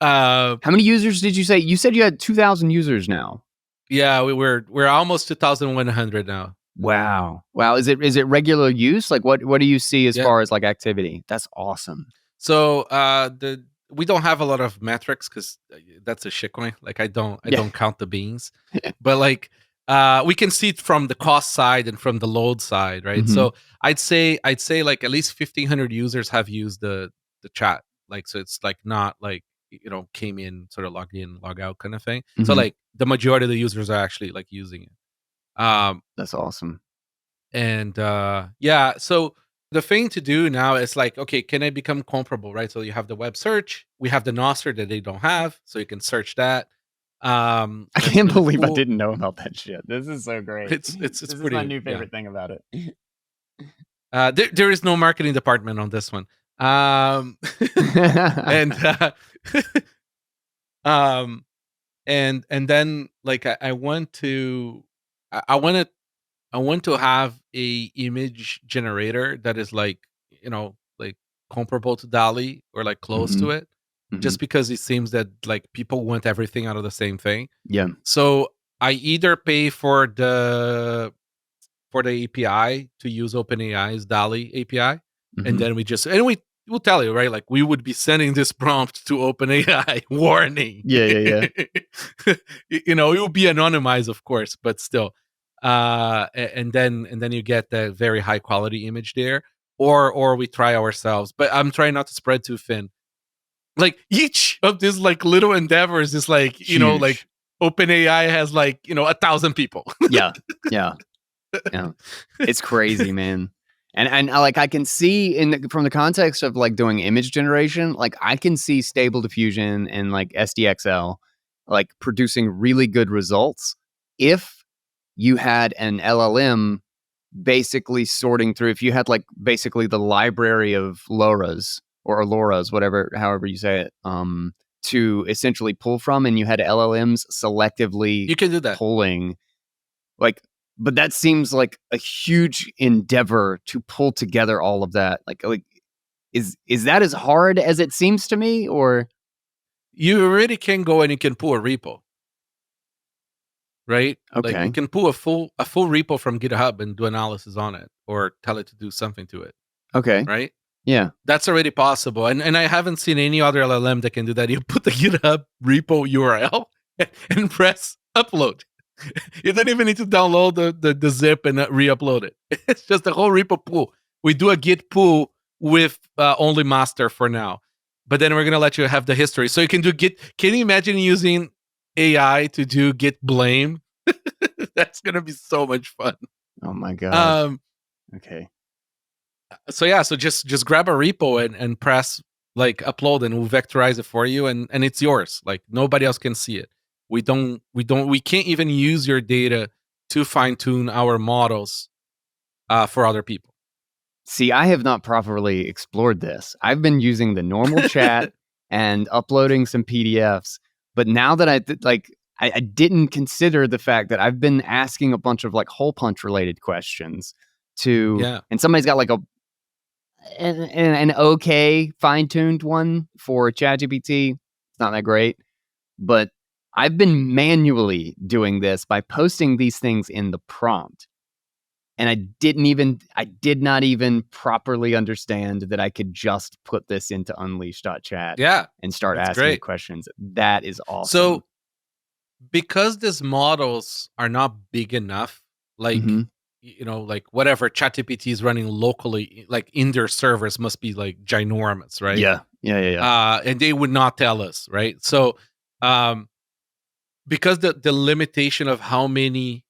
How many users did you say? You said you had 2,000 users now. Yeah, we're almost 2,100 now. Wow. Is it regular use? Like what do you see as Yeah. far as like activity? That's awesome. So we don't have a lot of metrics because that's a shitcoin. Like, I don't count the beans, but like we can see it from the cost side and from the load side, right? Mhm. So I'd say like at least 1,500 users have used the chat. Like, so it's like not like came in, sort of logged in, log out kind of thing. So Mhm. like the majority of the users are actually like using it. That's awesome. And yeah, so the thing to do now is like, okay, can I become comparable, right? So you have the web search, we have the Nostr that they don't have, so you can search that. I That's can't really believe I cool. didn't know about that shit. This is so great. It's This is my pretty, new yeah. favorite thing about it. There is no marketing department on this one. And um and then like I want to I want to have a image generator that is like, like comparable to DALI or like close to Mhm. it, Mhm. just because it seems that like people want everything out of the same thing. Yeah. So I either pay for the API to use OpenAI's DALI API, and Mhm. then we will tell you, right? Like, we would be sending this prompt to OpenAI, warning. Yeah. It will be anonymized, of course, but still. And then you get the very high quality image there, or we try ourselves. But I'm trying not to spread too thin. Like, each of these like little endeavors is like, like Huge. OpenAI has like 1,000 people. Yeah. Yeah. Yeah. It's crazy, man. And like I can see from the context of like doing image generation, like I can see Stable Diffusion and like SDXL like producing really good results if you had an LLM basically sorting through. If you had like basically the library of LoRa's or LoRa's, whatever, however you say it, to essentially pull from, and you had LLMs selectively You can do that. pulling, like, but that seems like a huge endeavor to pull together all of that. Like, is that as hard as it seems to me, or You already can go and you can pull a repo, right? Like, you okay, can pull a full repo from GitHub and do analysis on it, or tell it to do something to it, okay, right? yeah, That's already possible. And I haven't seen any other LLM that can do that. You put the GitHub repo URL and press upload. You don't even need to download the zip and re-upload it. It's just the whole repo pull. We do a Git pull with only master for now, but then we're gonna let you have the history, so you can do Git. Can you imagine using AI to do Git blame? That's gonna be so much fun. oh my god, Um, okay, so yeah, so just grab a repo and press like upload, and we'll vectorize it for you, and it's yours. Like, nobody else can see it. We can't even use your data to fine tune our models for other people. See, I have not properly explored this. I've been using the normal chat and uploading some PDFs, but now that I didn't consider the fact that I've been asking a bunch of like hole punch related questions to, Yeah. and somebody's got like an okay fine tuned one for ChatGPT. It's not that great. But I've been manually doing this by posting these things in the prompt. And I did not even properly understand that I could just put this into Unleashed.chat Yeah, and start that's asking it great. questions. That is awesome. So because these models are not big enough, like Mhm. like whatever ChatGPT is running locally, like in their servers must be like ginormous, right? Yeah. And they would not tell us, right? So um because the limitation of how many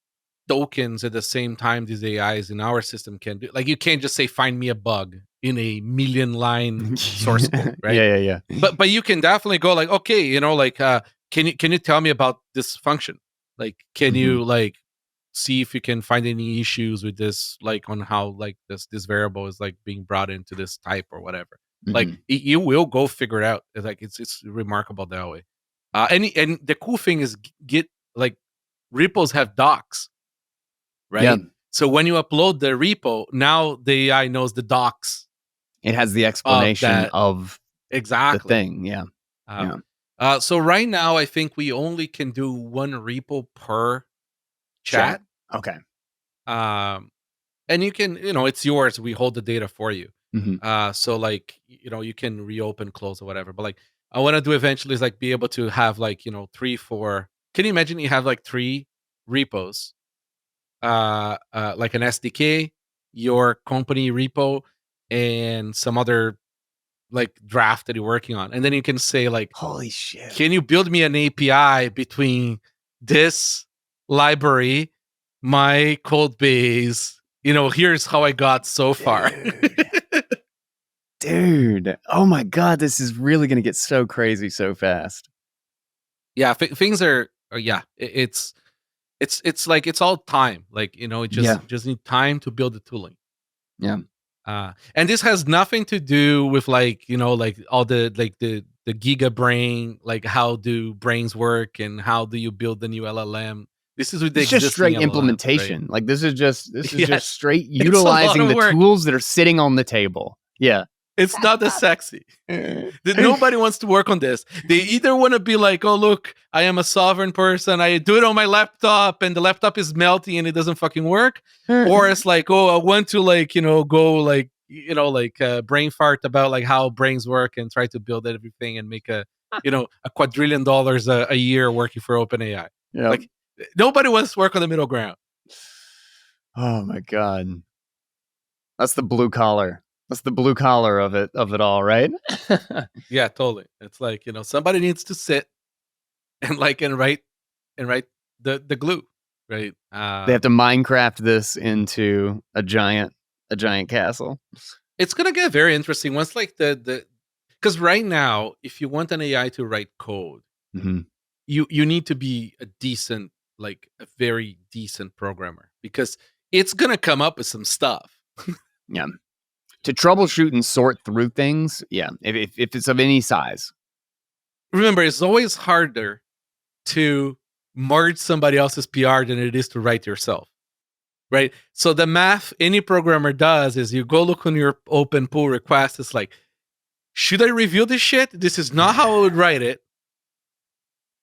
tokens at the same time these AIs in our system can do, like you can't just say find me a bug in a million line source code, right? Yeah. But you can definitely go like, okay, like can you tell me about this function? Like can Mhm. you like see if you can find any issues with this, like on how like this variable is like being brought into this type or whatever. Like Mhm. you will go figure it out. Like it's remarkable that way. And the cool thing is get like repos have docs, Yeah. right? So when you upload the repo, now the AI knows the docs It has the of explanation that. of the Exactly. thing. Yeah. Uh, Yeah. so right now, I think we only can do one repo per Chat. chat. Okay. Um, and you can, it's yours. We hold the data for you. Mhm. So like, you can reopen, close, or whatever. But like, I want to do eventually is like be able to have like, 3, 4. Can you imagine you have like 3 repos, like an SDK, your company repo, and some other like draft that you're working on, and then you can say like, Holy shit. can you build me an API between this library, my code base? Here's how I got so far. Dude. Oh my god, this is really going to get so crazy so fast. Yeah, things are yeah. It's like it's all time. Like it Yeah. just need time to build the tooling. Yeah. And this has nothing to do with like like all the like the giga brain, like how do brains work and how do you build the new LLM. This is with the It's just existing straight LLMs, right? implementation. Like this is just Yes, straight it's a lot utilizing of the work. tools that are sitting on the table. Yeah. It's not as sexy. Nobody wants to work on this. They either want to be like, oh look, I am a sovereign person, I do it on my laptop and the laptop is melting and it doesn't fucking work, or it's like, oh, I want to like go like like brain fart about like how brains work and try to build everything and make a $250 a year working for OpenAI. Yeah. Like nobody wants to work on the middle ground. Oh my god. That's the blue collar. That's the blue collar of it all, right? Yeah, totally. It's like somebody needs to sit and like and write the glue, right? They have to Minecraft this into a giant castle. It's gonna get very interesting once like the because right now, if you want an AI to write code, Mhm. you need to be a decent, like a very decent programmer because it's gonna come up with some stuff. Yeah. To troubleshoot and sort through things, yeah, if it's of any size. Remember, it's always harder to merge somebody else's PR than it is to write yourself. Right. So the math any programmer does is you go look on your open pull request. It's like, should I review this shit? This is not how I would write it.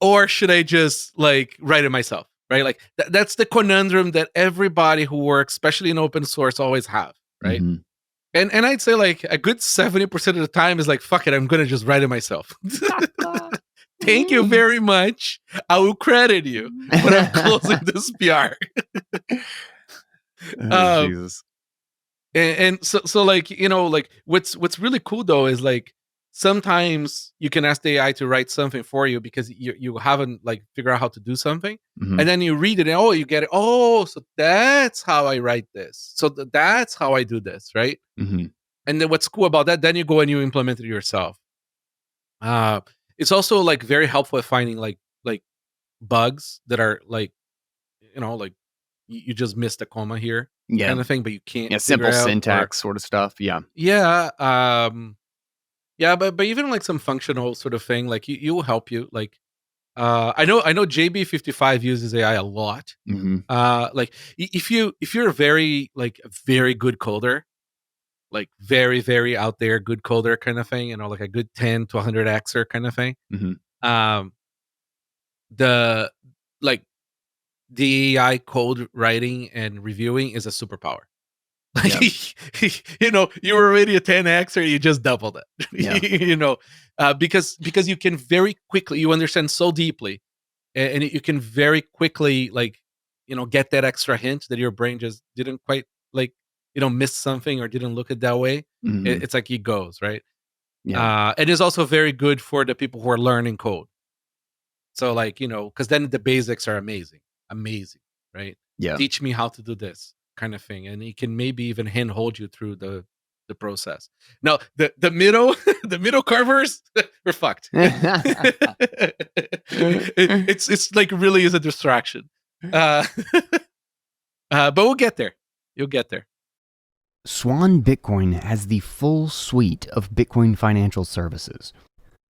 Or should I just like write it myself? Right. Like that's the conundrum that everybody who works, especially in open source, always have. Right. Mhm. And I'd say like a good 70% of the time is like, fuck it, I'm gonna just write it myself. Thank you very much. I will credit you when I'm closing this PR. Oh, Um, Jesus. and so like like what's really cool though is like sometimes you can ask the AI to write something for you because you haven't like figured out how to do something, Mhm. and then you read it and you get it. Oh, so that's how I write this. So that's how I do this, right? Mhm. And then what's cool about that? Then you go and you implement it yourself. Uh, it's also like very helpful at finding like bugs that are like like you just missed a comma here Yeah. kind of thing, but you can't Yeah, figure simple out or syntax sort of stuff, yeah. yeah, yeah, but even like some functional sort of thing, like you will help you. Like I know JB55 uses AI a lot. Mhm. Like if you're a very good coder, like very, very out there good coder kind of thing, like a good 10 to 100xer kind of thing. Mhm. Um, the like the AI code writing and reviewing is a superpower. Yep. Like, you were already a 10x, or you just doubled Yeah. it. Because you can very quickly, you understand so deeply, and you can very quickly, like, get that extra hint that your brain just didn't quite, like, miss something or didn't look at that way. Hmm. It's like it goes right. Yeah. And it's also very good for the people who are learning code. So, like, because then the basics are amazing, amazing, right? Yeah. Teach me how to do this kind of thing, and it can maybe even handhold you through the process. Now, the middle, the middle carvers, we're fucked. It's like really is a distraction. Uh, but we'll get there. You'll get there. Swan Bitcoin has the full suite of Bitcoin financial services.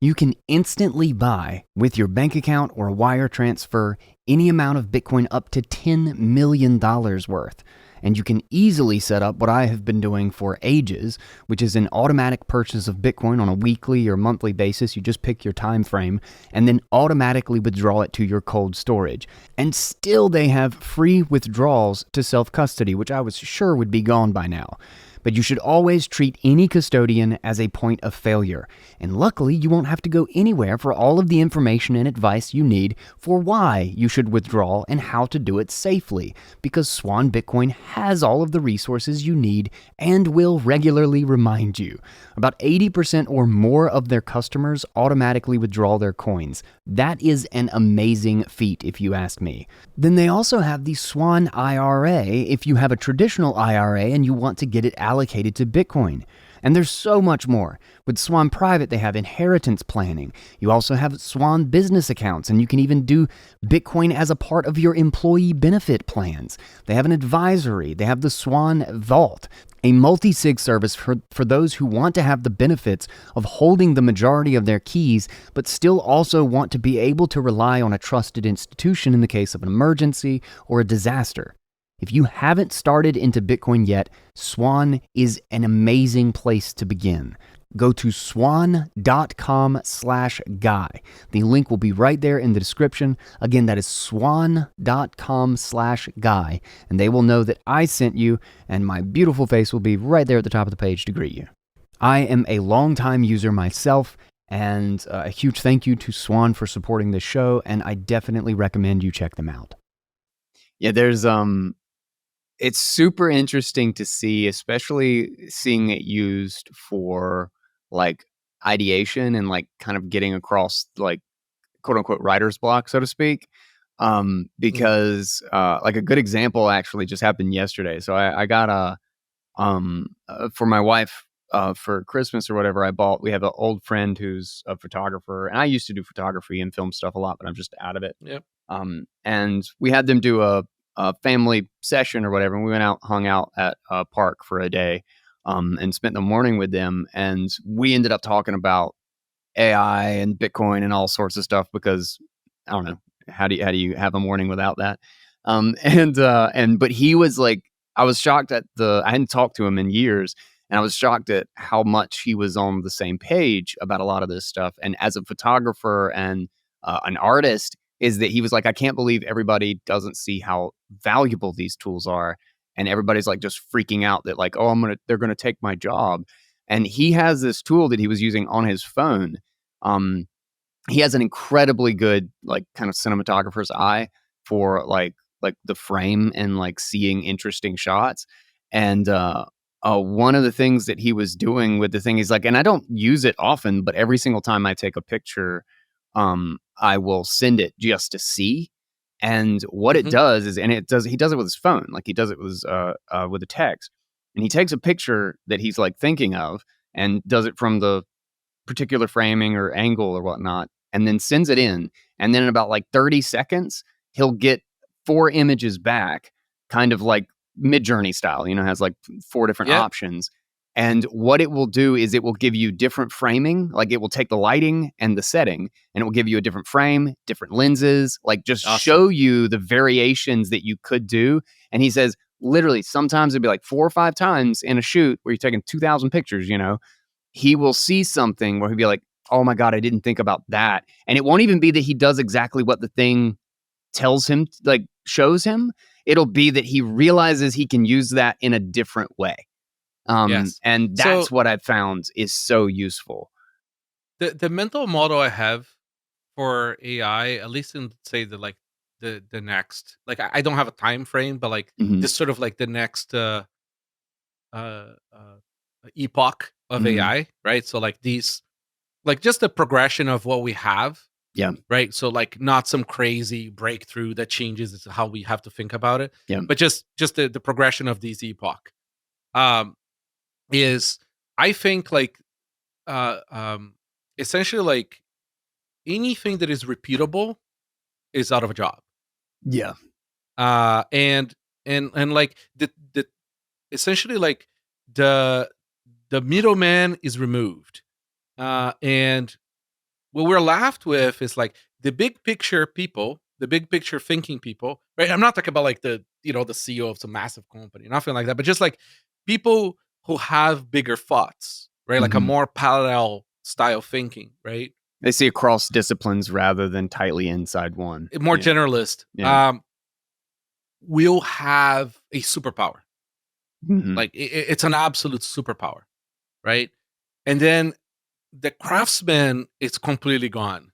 You can instantly buy, with your bank account or wire transfer, any amount of Bitcoin up to $10 million worth. And you can easily set up what I have been doing for ages, which is an automatic purchase of Bitcoin on a weekly or monthly basis. You just pick your time frame and then automatically withdraw it to your cold storage. And still they have free withdrawals to self-custody, which I was sure would be gone by now. But you should always treat any custodian as a point of failure. And luckily, you won't have to go anywhere for all of the information and advice you need for why you should withdraw and how to do it safely, because Swan Bitcoin has all of the resources you need and will regularly remind you. About 80% or more of their customers automatically withdraw their coins. That is an amazing feat, if you ask me. Then they also have the Swan IRA if you have a traditional IRA and you want to get it allocated to Bitcoin. And there's so much more. With Swan Private, they have inheritance planning. You also have Swan business accounts, and you can even do Bitcoin as a part of your employee benefit plans. They have an advisory. They have the Swan Vault, a multi-sig service for those who want to have the benefits of holding the majority of their keys, but still also want to be able to rely on a trusted institution in the case of an emergency or a disaster. If you haven't started into Bitcoin yet, Swan is an amazing place to begin. Go to swan.com/guy. The link will be right there in the description. Again, that is swan.com/guy. And they will know that I sent you, and my beautiful face will be right there at the top of the page to greet you. I am a longtime user myself, and a huge thank you to Swan for supporting this show, and I definitely recommend you check them out. Yeah, there's it's super interesting to see, especially seeing it used for like ideation and like kind of getting across like quote unquote writer's block, so to speak. Mhm. Because like a good example actually just happened yesterday. So I got a for my wife for Christmas or whatever. We have an old friend who's a photographer, and I used to do photography and film stuff a lot, but I'm just out of it. Yep. And we had them do a family session or whatever. And we went out, hung out at a park for a day, and spent the morning with them. And we ended up talking about AI and Bitcoin and all sorts of stuff because I don't know, how do you have a morning without that? But he was like, I was shocked I hadn't talked to him in years, and I was shocked at how much he was on the same page about a lot of this stuff. And as a photographer and an artist, is that he was like, I can't believe everybody doesn't see how valuable these tools are, and everybody's like just freaking out that like, oh, they're gonna take my job. And he has this tool that he was using on his phone. Um, he has an incredibly good like kind of cinematographer's eye for like the frame and like seeing interesting shots. And one of the things that he was doing with the thing is like, and I don't use it often, but every single time I take a picture, I will send it just to see. And what it Mhm. does is, and he does it with his phone, like he does it with a text, and he takes a picture that he's like thinking of and does it from the particular framing or angle or whatnot, and then sends it in. And then in about like 30 seconds, he'll get 4 images back, kind of like Mid-Journey style, has like 4 different Yep. options. And what it will do is it will give you different framing. Like it will take the lighting and the setting, and it will give you a different frame, different lenses, like just Awesome. show you the variations that you could do. And he says, literally, sometimes it'd be like 4 or 5 times in a shoot where you're taking 2,000 pictures, he will see something where he'll be like, oh my God, I didn't think about that. And it won't even be that he does exactly what the thing tells him, like shows him. It'll be that he realizes he can use that in a different way. Yes. And that's So what I've found is so useful. the mental model I have for AI, at least in say the next, like I don't have a time frame, but like Hmm. this sort of like the next uh, uh epoch of Hmm. AI, right? So like these, like just the progression of what we have, Yeah. right? So like not some crazy breakthrough that changes how we have to think about it, Yeah. but just the progression of these epoch. Um, is I think like uh um essentially like anything that is repeatable is out of a job. Yeah. And like the essentially like the the middleman is removed. And what we're left with is like the big picture people, the big picture thinking people, right? I'm not talking about like the, the CEO of some massive company, nothing like that, but just like people who have bigger thoughts, right? Like a Hmm. more parallel style thinking, right? They see across disciplines rather than tightly inside one. More Yeah. generalist, Yeah. will have a superpower. Hmm. Like it's an absolute superpower, right? And then the craftsman is completely gone,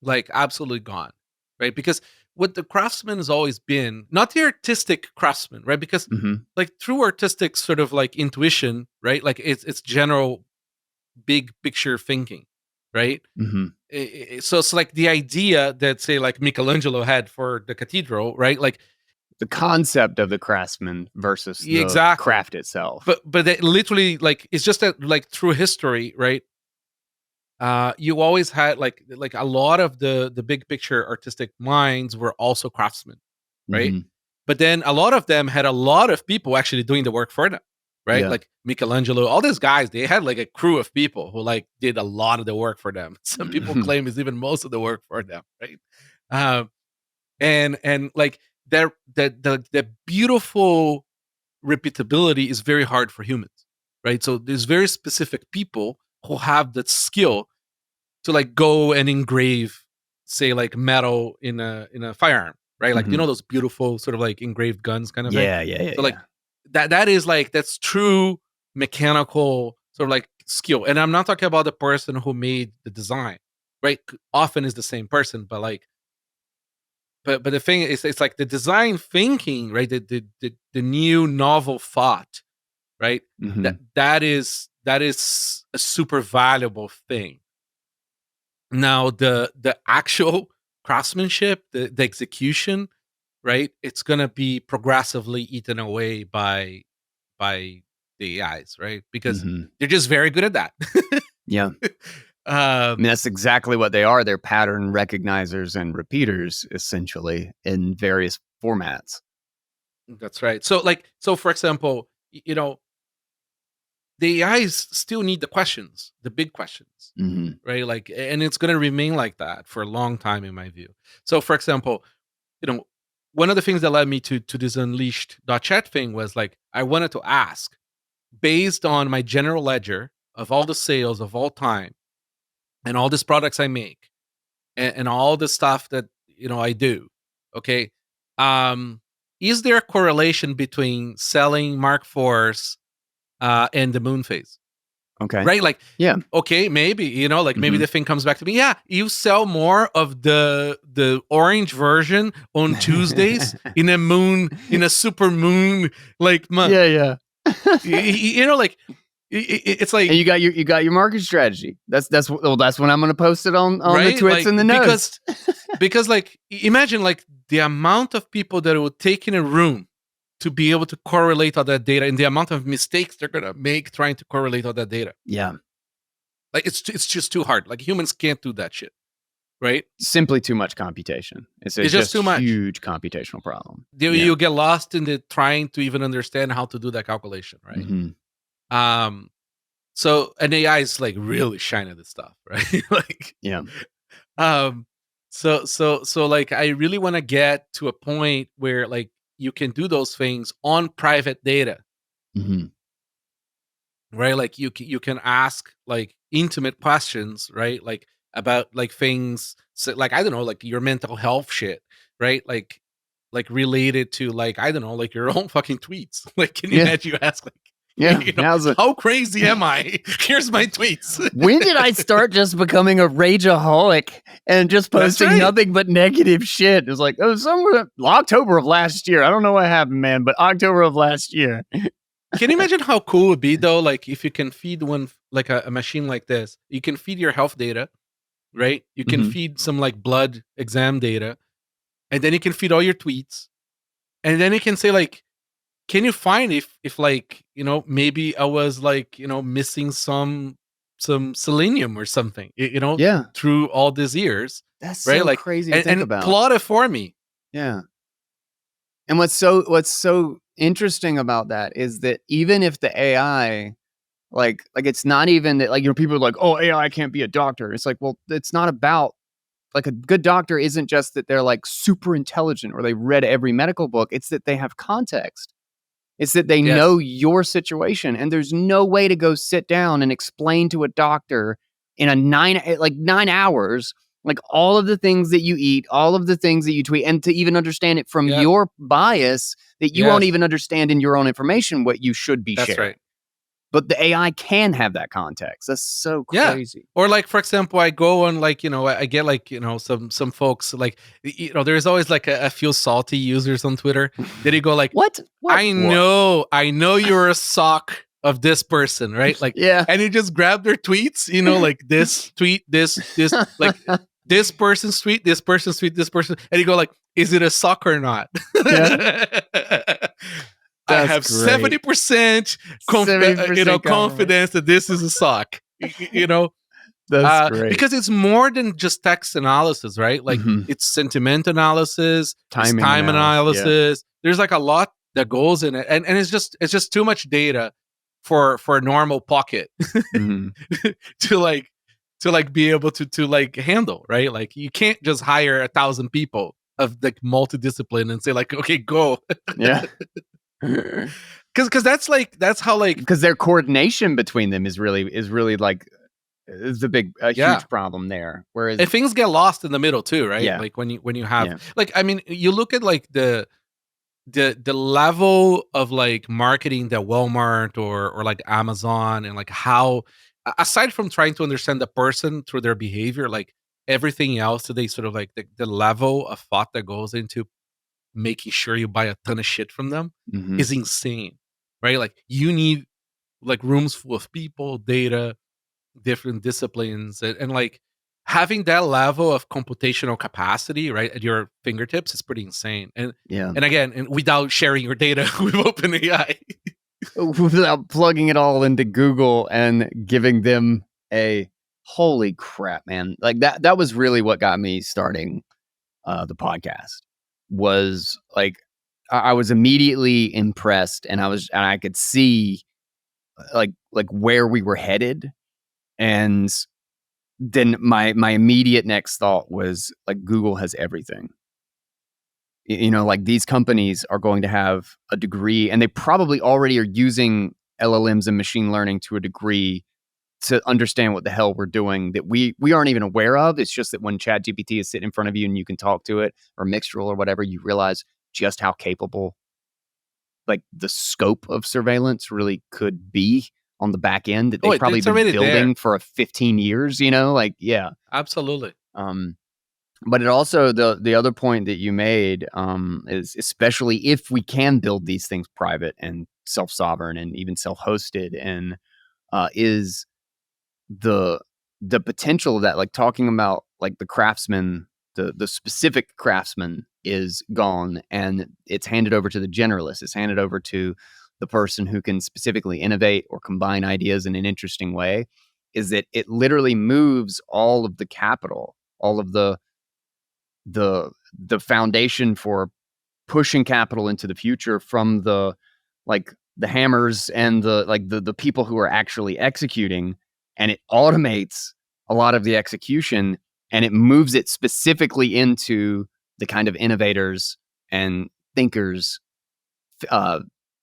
like absolutely gone, right? Because what the craftsman has always been, not the artistic craftsman, right? Because Hmm. like through artistic sort of like intuition, right? Like it's general big picture thinking, right? Hmm. So it's like the idea that say like Michelangelo had for the cathedral, right? Like The concept of the craftsman versus the exactly. craft itself. But that literally like it's just that like through history, right? You always had like a lot of the big picture artistic minds were also craftsmen, right? Hmm. But then a lot of them had a lot of people actually doing the work for them, right? Yeah. Like Michelangelo, all these guys, they had like a crew of people who like did a lot of the work for them. Some people claim it's even most of the work for them, right? Um, and like the beautiful repeatability is very hard for humans, right? So there's very specific people who have that skill to like go and engrave, say like metal in a firearm, right? Like Hmm. those beautiful sort of like engraved guns kind of thing. Yeah. Yeah. Yeah. So like Yeah. that is like that's true mechanical sort of like skill. And I'm not talking about the person who made the design, right? Often is the same person, but like but the thing is it's like the design thinking, right? The new novel thought, right? Hmm. That is a super valuable thing. Now the actual craftsmanship, the execution, right? It's gonna be progressively eaten away by the AIs, right? Because Hmm. they're just very good at that. Yeah. I um, mean, that's exactly what they are. They're pattern recognizers and repeaters, essentially, in various formats. that's right. So for example, the AIs still need the questions, the big questions, Hmm. right? Like, and it's gonna remain like that for a long time, in my view. So, for example, you know, one of the things that led me to this Unleashed.chat thing was like I wanted to ask, based on my general ledger of all the sales of all time and all these products I make and all the stuff that I do. Okay, um, is there a correlation between selling Mark IVs and the moon phase? Okay. Right? Like, Yeah. okay, maybe, like maybe Hmm. the thing comes back to me. Yeah, you sell more of the orange version on Tuesdays in a super moon like month. Yeah. Yeah. Like it's And like you got your market strategy. That's when I'm going to post it on the right, twits like and the notes. because like imagine like the amount of people that it would take in a room to be able to correlate all that data and the amount of mistakes they're gonna make trying to correlate all that data. Yeah. Like it's just too hard. Like humans can't do that shit, right? Simply too much computation. It's a It's just just too much. huge computational problem. You Yeah. you get lost in the trying to even understand how to do that calculation, right? Hmm. Um, so an AI is like really shine at this stuff, right? Like, Yeah. um, so like I really want to get to a point where, like, you can do those things on private data, Hmm. right? Like you can ask like intimate questions, right? Like about like things, so, like I don't know, like your mental health shit, right? Like related to like I don't know, like your own fucking tweets. Like, can you Yeah. imagine you ask like, Yeah. how crazy am I? Here's my tweets. When did I start just becoming a rageaholic and just That's posting right. nothing but negative shit? It's like, oh, somewhere October of last year. I don't know what happened, man, but October of last year. Can you imagine how cool it would be though? Like if you can feed one like a machine like this, you can feed your health data, right? You can Mhm. feed some like blood exam data, and then you can feed all your tweets, and then you can say like, can you find if like maybe I was like missing some selenium or something, Yeah. through all these years, That's right? so Like crazy to think and about. plot it for me. Yeah. And what's so interesting about that is that even if the AI like it's not even that, like, people are like, "Oh, AI can't be a doctor." It's like, well, it's not about, like, a good doctor isn't just that they're like super intelligent or they read every medical book. It's that they have context. It's that they know Yes. your situation, and there's no way to go sit down and explain to a doctor in a 9 hours, like, all of the things that you eat, all of the things that you tweet, and to even understand it from Yes. your bias that you won't Yes. even understand in your own information what you should be That's sharing. right. But the AI can have that context. That's so Yeah. crazy. Or like for example, I go on like, I get like, some folks like there's always like a few salty users on Twitter that you go like, What? What? What? I know you're a sock of this person, right? Like, Yeah. and you just grab their tweets, like this tweet, this, like this person's tweet, this person's tweet, this person, and you go like, is it a sock or not? Yeah. I That's have great. 70% 70% confidence. confidence that this is a sock. That's great. Because it's more than just text analysis, right? Like Mhm. it's sentiment analysis, it's Timing time analysis. Yeah. analysis. There's like a lot that goes in it, and it's just too much data for a normal pocket Mhm. to like be able to like handle, right? Like you can't just hire 1,000 people of like multidiscipline and say like, okay, go, Yeah. because that's how like Because their coordination between them is really like is a yeah. huge problem there. Whereas, And things get lost in the middle too, right? yeah, Like when you have yeah, like I mean, you look at like the level of like marketing that Walmart or like Amazon, and like how aside from trying to understand the person through their behavior, like everything else that they sort of like the level of thought that goes into making sure you buy a ton of shit from them mhm, is insane, right? Like you need like rooms full of people, data, different disciplines, and like having that level of computational capacity right at your fingertips is pretty insane, yeah. and again, and without sharing your data with OpenAI. Without plugging it all into Google and giving them a holy crap, man! Like that was really what got me starting the podcast. Was like I was immediately impressed, and I could see like where we were headed, and then my immediate next thought was like Google has everything. Like these companies are going to have a degree, and they probably already are using LLMs and machine learning to a degree to understand what the hell we're doing that we aren't even aware of. It's just that when ChatGPT is sitting in front of you and you can talk to it, or Mixtral or whatever, you realize just how capable like the scope of surveillance really could be on the back end that Oh, they've probably it's been already there. building for 15 years, like, yeah. Absolutely. Um, but it also the other point that you made is especially if we can build these things private and self-sovereign and even self-hosted, and is the potential of that, like talking about like the craftsman, the specific craftsman is gone, and it's handed over to the generalist. It's handed over to the person who can specifically innovate or combine ideas in an interesting way. Is that it literally moves all of the capital, all of the foundation for pushing capital into the future from the like the hammers and the people who are actually executing, and it automates a lot of the execution, and it moves it specifically into the kind of innovators and thinkers, uh,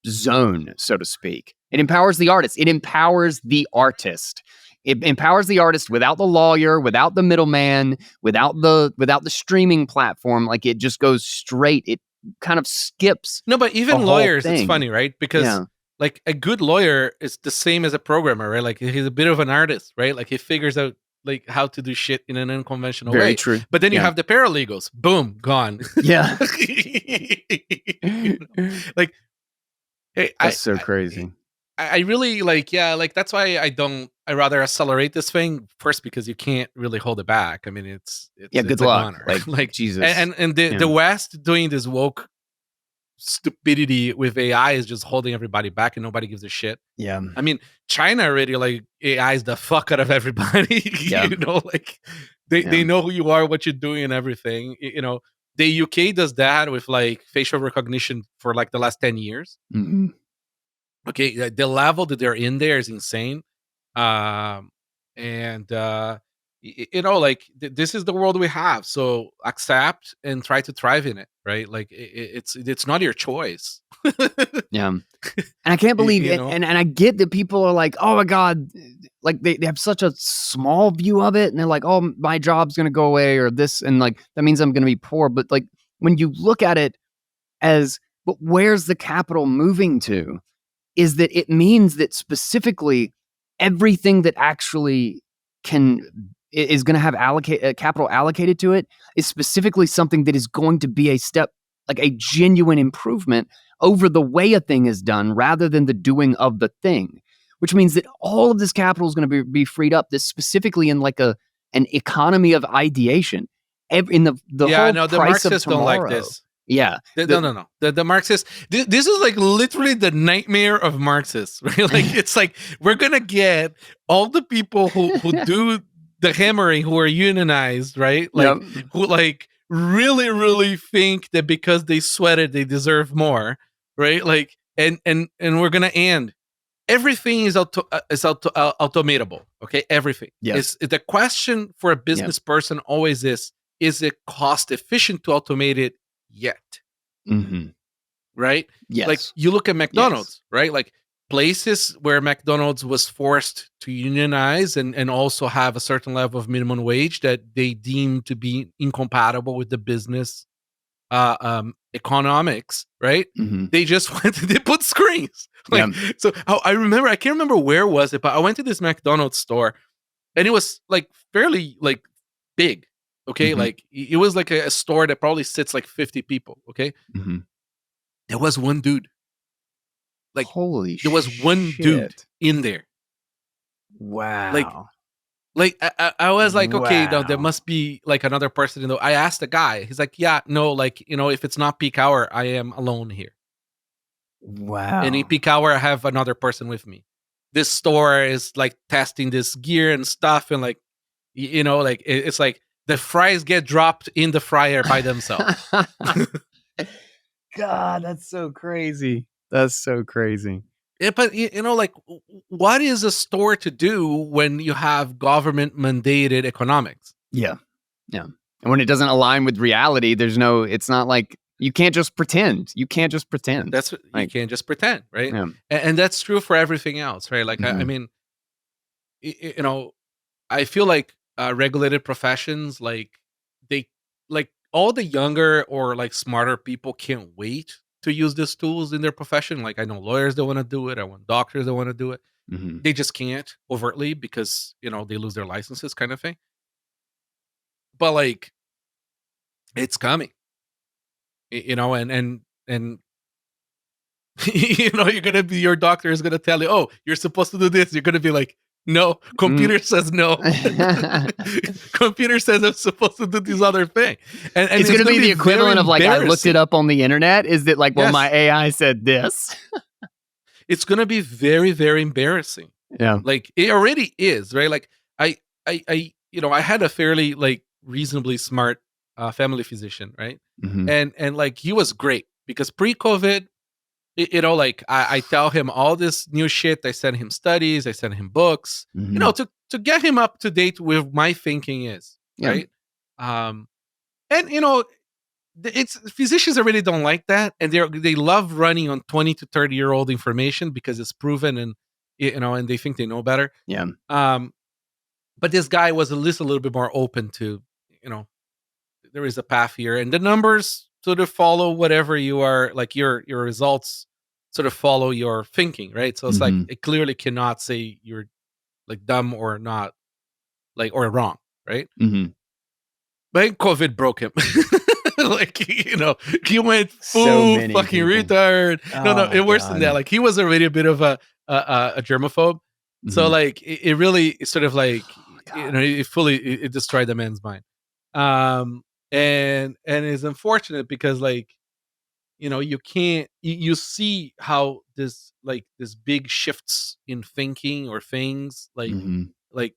zone, so to speak. It empowers the artist. It empowers the artist. It empowers the artist without the lawyer, without the middleman, without the streaming platform. Like, it just goes straight. It kind of skips. No, but the even whole lawyers, it's thing. funny, right? Because Yeah. like a good lawyer is the same as a programmer, right? Like he's a bit of an artist, right? Like he figures out like how to do shit in an unconventional Very way. true. But then you Yeah. have the paralegals, boom, gone. Yeah. You know? Like, hey, That's so crazy. I really like, yeah, like that's why I rather accelerate this thing first, because you can't really hold it back. I mean, it's good a luck. goner. Like, Jesus. And the West doing this woke stupidity with AI is just holding everybody back, and nobody gives a shit. Yeah. I mean, China already like AI's the fuck out of everybody. Yeah. You know, like they know who you are, what you're doing, and everything. You know, the UK does that with like facial recognition for like the last 10 years. Mm-hmm. Okay, the level that they're in there is insane. And you know, like this is the world we have, so accept and try to thrive in it, right? Like it's not your choice. Yeah. And I can't believe it. know? And I get that people are like, oh my God, like they have such a small view of it. And they're like, oh, my job's going to go away or this. And like, that means I'm going to be poor. But like, when you look at it as, but where's the capital moving to? Is that it means that specifically everything that actually is going to have capital allocated to it is specifically something that is going to be a step, like a genuine improvement over the way a thing is done rather than the doing of the thing, which means that all of this capital is going to be freed up, this specifically in like an economy of ideation. In the yeah, whole no, the price Marxists of tomorrow. don't like this. Yeah. No. The Marxists, this is like literally the nightmare of Marxists, right? Like, it's like, we're going to get all the people who do the hammering, who are unionized, right? Like, who like really, really think that because they sweated, they deserve more, right? Like, and we're going to end. Everything is automatable, okay? Everything. Yes. The question for a business person always is it cost efficient to automate it yet? Mm-hmm. Right? Yes. Like, you look at McDonald's, right? Like, places where McDonald's was forced to unionize and also have a certain level of minimum wage that they deemed to be incompatible with the business economics, right? Mm-hmm. They just they put screens. Like, so I can't remember where was it, but I went to this McDonald's store, and it was like fairly like big. Okay, Mm-hmm. like it was like a store that probably sits like 50 people. Okay, mm-hmm. There was one dude. Like, holy there was one dude in there. Wow. Like I was like, okay, no, there must be like another person in the. I asked the guy. He's like, yeah, no, like, you know, if it's not peak hour, I am alone here. Wow. And in peak hour, I have another person with me. This store is like testing this gear and stuff, and like, you know, like it's like the fries get dropped in the fryer by themselves. God, that's so crazy. That's so crazy. Yeah, but you know, like, what is a store to do when you have government mandated economics? Yeah. And when it doesn't align with reality, it's not like you can't just pretend. You can't just pretend. You can't just pretend, right? Yeah. And that's true for everything else, right? Like, mm-hmm. I mean, you know, I feel like regulated professions, like, they, like, all the younger or like smarter people can't wait to use these tools in their profession. Like, I know lawyers that want to do it. I want doctors that want to do it. Mm-hmm. They just can't overtly because, you know, they lose their licenses, kind of thing. But like, it's coming, you know, and you know, your doctor is gonna tell you, oh, you're supposed to do this. You're gonna be like, no, computer says no. Computer says I'm supposed to do this other thing. And it's gonna be the equivalent of like, I looked it up on the internet. Is that like, well, my AI said this? It's gonna be very, very embarrassing. Yeah. Like, it already is, right? Like, I you know, I had a fairly like reasonably smart family physician, right? Mm-hmm. And like, he was great because pre-COVID, you know, like, I tell him all this new shit. I send him studies. I send him books, mm-hmm. you know, to get him up to date with my thinking is, right? And, you know, it's physicians really don't like that, and they love running on 20 to 30-year-old information because it's proven, and and they think they know better. Yeah. But this guy was at least a little bit more open to, there is a path here, and the numbers sort of follow whatever you are, like your results sort of follow your thinking, right? So it's like Mhm. it clearly cannot say you're like dumb or not, like, or wrong, right? Mhm. But COVID broke him. Like, he went So full many fucking people. retard. No, Oh it worse than god. that. Like, he was already a bit of a germaphobe. So Mhm. like it really sort of like, God. it destroyed the man's mind. Um and it's unfortunate because, like, you can't, you see how this big shifts in thinking or things, Mhm. like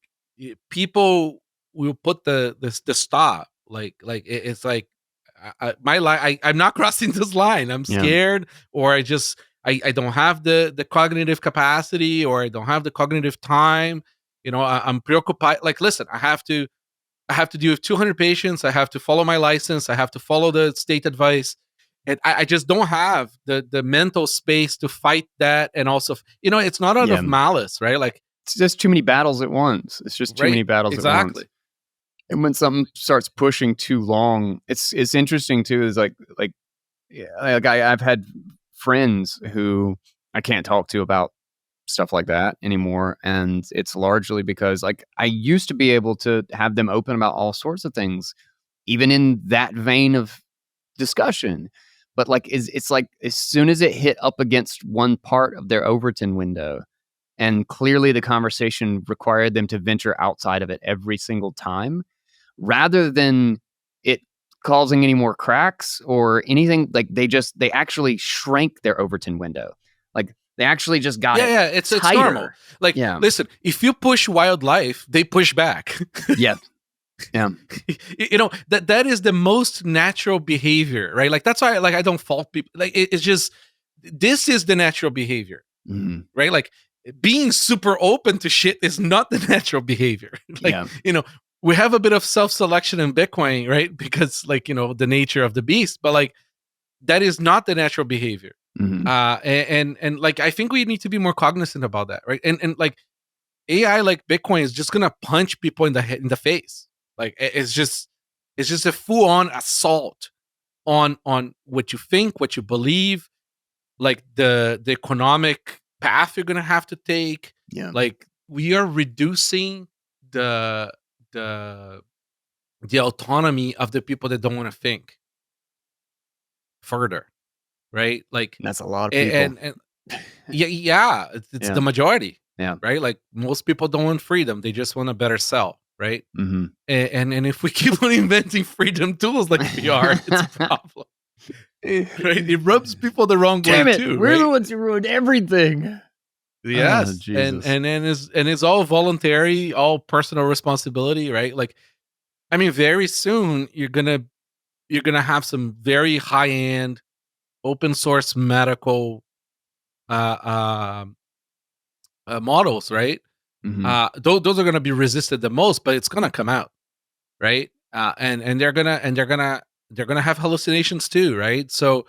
people will put the stop, it's like, my line, I'm not crossing this line, I'm Yeah. scared, or I don't have the cognitive capacity, or I don't have the cognitive time. I'm preoccupied, like, listen, I have to deal with 200 patients. I have to follow my license. I have to follow the state advice. And I just don't have the mental space to fight that. And also, it's not out Yeah. of malice, right? Like, It's just too many battles at once. It's just too right? many battles at once. Exactly. And when something starts pushing too long, it's interesting too. Is yeah, like I've had friends who I can't talk to about stuff like that anymore, and it's largely because like I used to be able to have them open about all sorts of things, even in that vein of discussion. But like, it's like as soon as it hit up against one part of their Overton window, and clearly the conversation required them to venture outside of it every single time, rather than it causing any more cracks or anything, like they actually shrank their Overton window. Like they actually just got Yeah, it yeah. It's normal. tighter. Like, Yeah. listen, if you push wildlife, they push back. Yeah. Yeah. That is the most natural behavior, right? Like, that's why, like, I don't fault people. Like, it's just, this is the natural behavior, Mhm. right? Like, being super open to shit is not the natural behavior. Like, Yeah. we have a bit of self-selection in Bitcoin, right? Because, like, the nature of the beast, but like, that is not the natural behavior. Mhm. And like, I think we need to be more cognizant about that, right? And like, AI, like Bitcoin, is just gonna punch people in the head, in the face. Like, it's just a full-on assault on what you think, what you believe, like the economic path you're gonna have to take. Yeah. Like, we are reducing the the the autonomy of the people that don't want to think further, right? Like, That's a lot of people. and yeah, yeah, it's Yeah. the majority, Yeah. right? Like, most people don't want freedom; they just want a better self, right? Mhm. And if we keep on inventing freedom tools like we are, it's a problem, right? It rubs people the wrong way Damn it! too, We're the right? ones who ruined everything. Oh, Yes, and Jesus. and then it's all voluntary, all personal responsibility, right? Like, I mean, very soon you're gonna have some very high end open source medical uh, um, models, right? Mhm. Those are gonna be resisted the most, but it's gonna come out, right? And they're gonna have hallucinations too, right? So,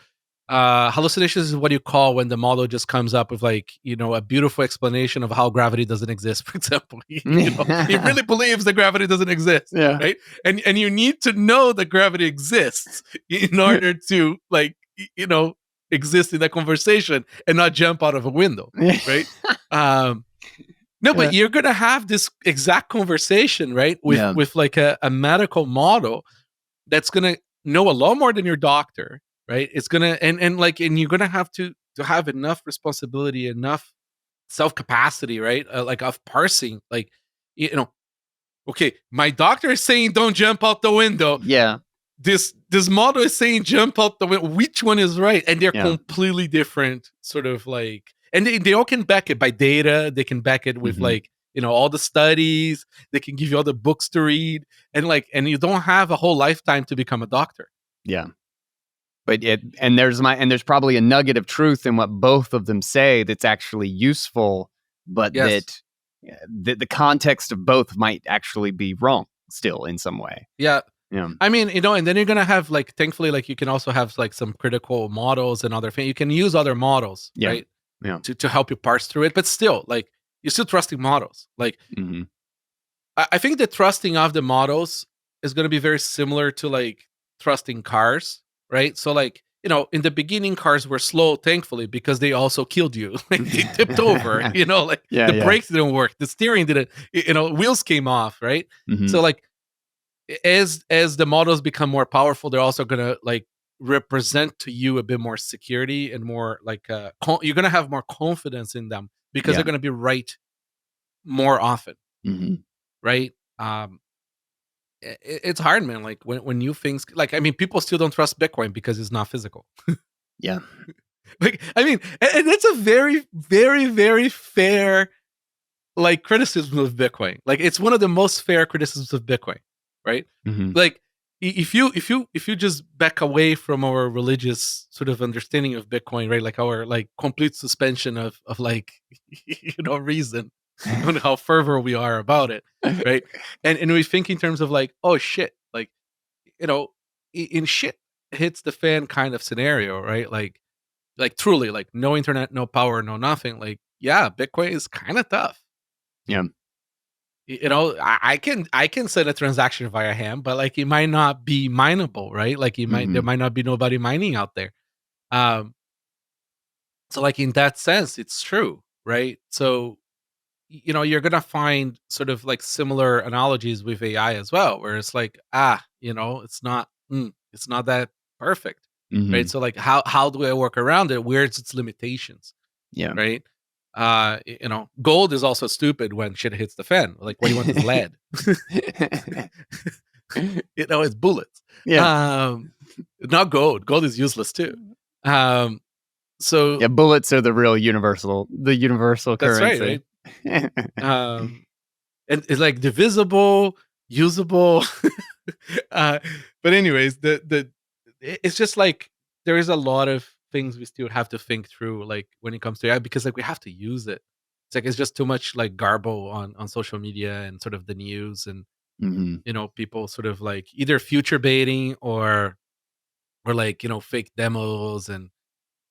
hallucinations is what you call when the model just comes up with, like, a beautiful explanation of how gravity doesn't exist, for example. It really believes that gravity doesn't exist, Yeah. right? And you need to know that gravity exists in order to, like, exist in that conversation and not jump out of a window, right? Um, no, but Yeah. you're gonna have this exact conversation, right? With Yeah. like a medical model that's gonna know a lot more than your doctor, right? It's gonna, and you're gonna have to have enough responsibility, enough self capacity, right? Like, of parsing, like, okay, my doctor is saying don't jump out the window. Yeah. This model is saying jump out the window. Which one is right? And they're Yeah. completely different, sort of like, and they all can back it by data. They can back it with, Mhm. like, all the studies. They can give you all the books to read, and you don't have a whole lifetime to become a doctor. Yeah. But there's probably a nugget of truth in what both of them say that's actually useful, but Yes. the context of both might actually be wrong still in some way. Yeah. Yeah. I mean, and then you're gonna have like, thankfully, like you can also have like some critical models and other things. You can use other models, Yeah. right, Yeah. to help you parse through it. But still, like you're still trusting models. Like Hmm. I think the trusting of the models is gonna be very similar to like trusting cars, right? So like, in the beginning, cars were slow, thankfully, because they also killed you. Like they tipped over, like Yeah. the Yeah. brakes didn't work, the steering didn't, wheels came off, right? Hmm. So like as the models become more powerful, they're also gonna like represent to you a bit more security and more like you're gonna have more confidence in them because Yeah. they're gonna be right more often, Hmm. right? It's hard, man. Like when new things, like I mean, people still don't trust Bitcoin because it's not physical. Yeah. Like I mean, and that's a very, very, very fair like criticism of Bitcoin. Like it's one of the most fair criticisms of Bitcoin, right? Hmm. Like if you just back away from our religious sort of understanding of Bitcoin, right? Like our like complete suspension of like reason on how fervor we are about it, right? And we think in terms of like, oh shit, like you know, in shit hits the fan kind of scenario, right? Like truly, like no internet, no power, no nothing. Like yeah, Bitcoin is kind of tough. Yeah. I can send a transaction via ham, but like it might not be mineable, right? Like there Hmm. might not be nobody mining out there. Um, so like in that sense, it's true, right? So you're gonna find sort of like similar analogies with AI as well, where it's like it's not that perfect, right? Hmm. So like how do I work around it? Where's its limitations, Yeah. right? Gold is also stupid when shit hits the fan. Like, what do you want is lead? It's bullets. Yeah. Um, Not gold. Gold is useless too. Um, so Yeah. Bullets are the universal that's right, currency. right? Um, and it's like divisible, usable. uh, but anyways, it's just like there is a lot of things we still have to think through, like when it comes to AI, because like we have to use it. It's like it's just too much like garble on social media and sort of the news, and Hmm. people sort of like either future baiting or like fake demos, and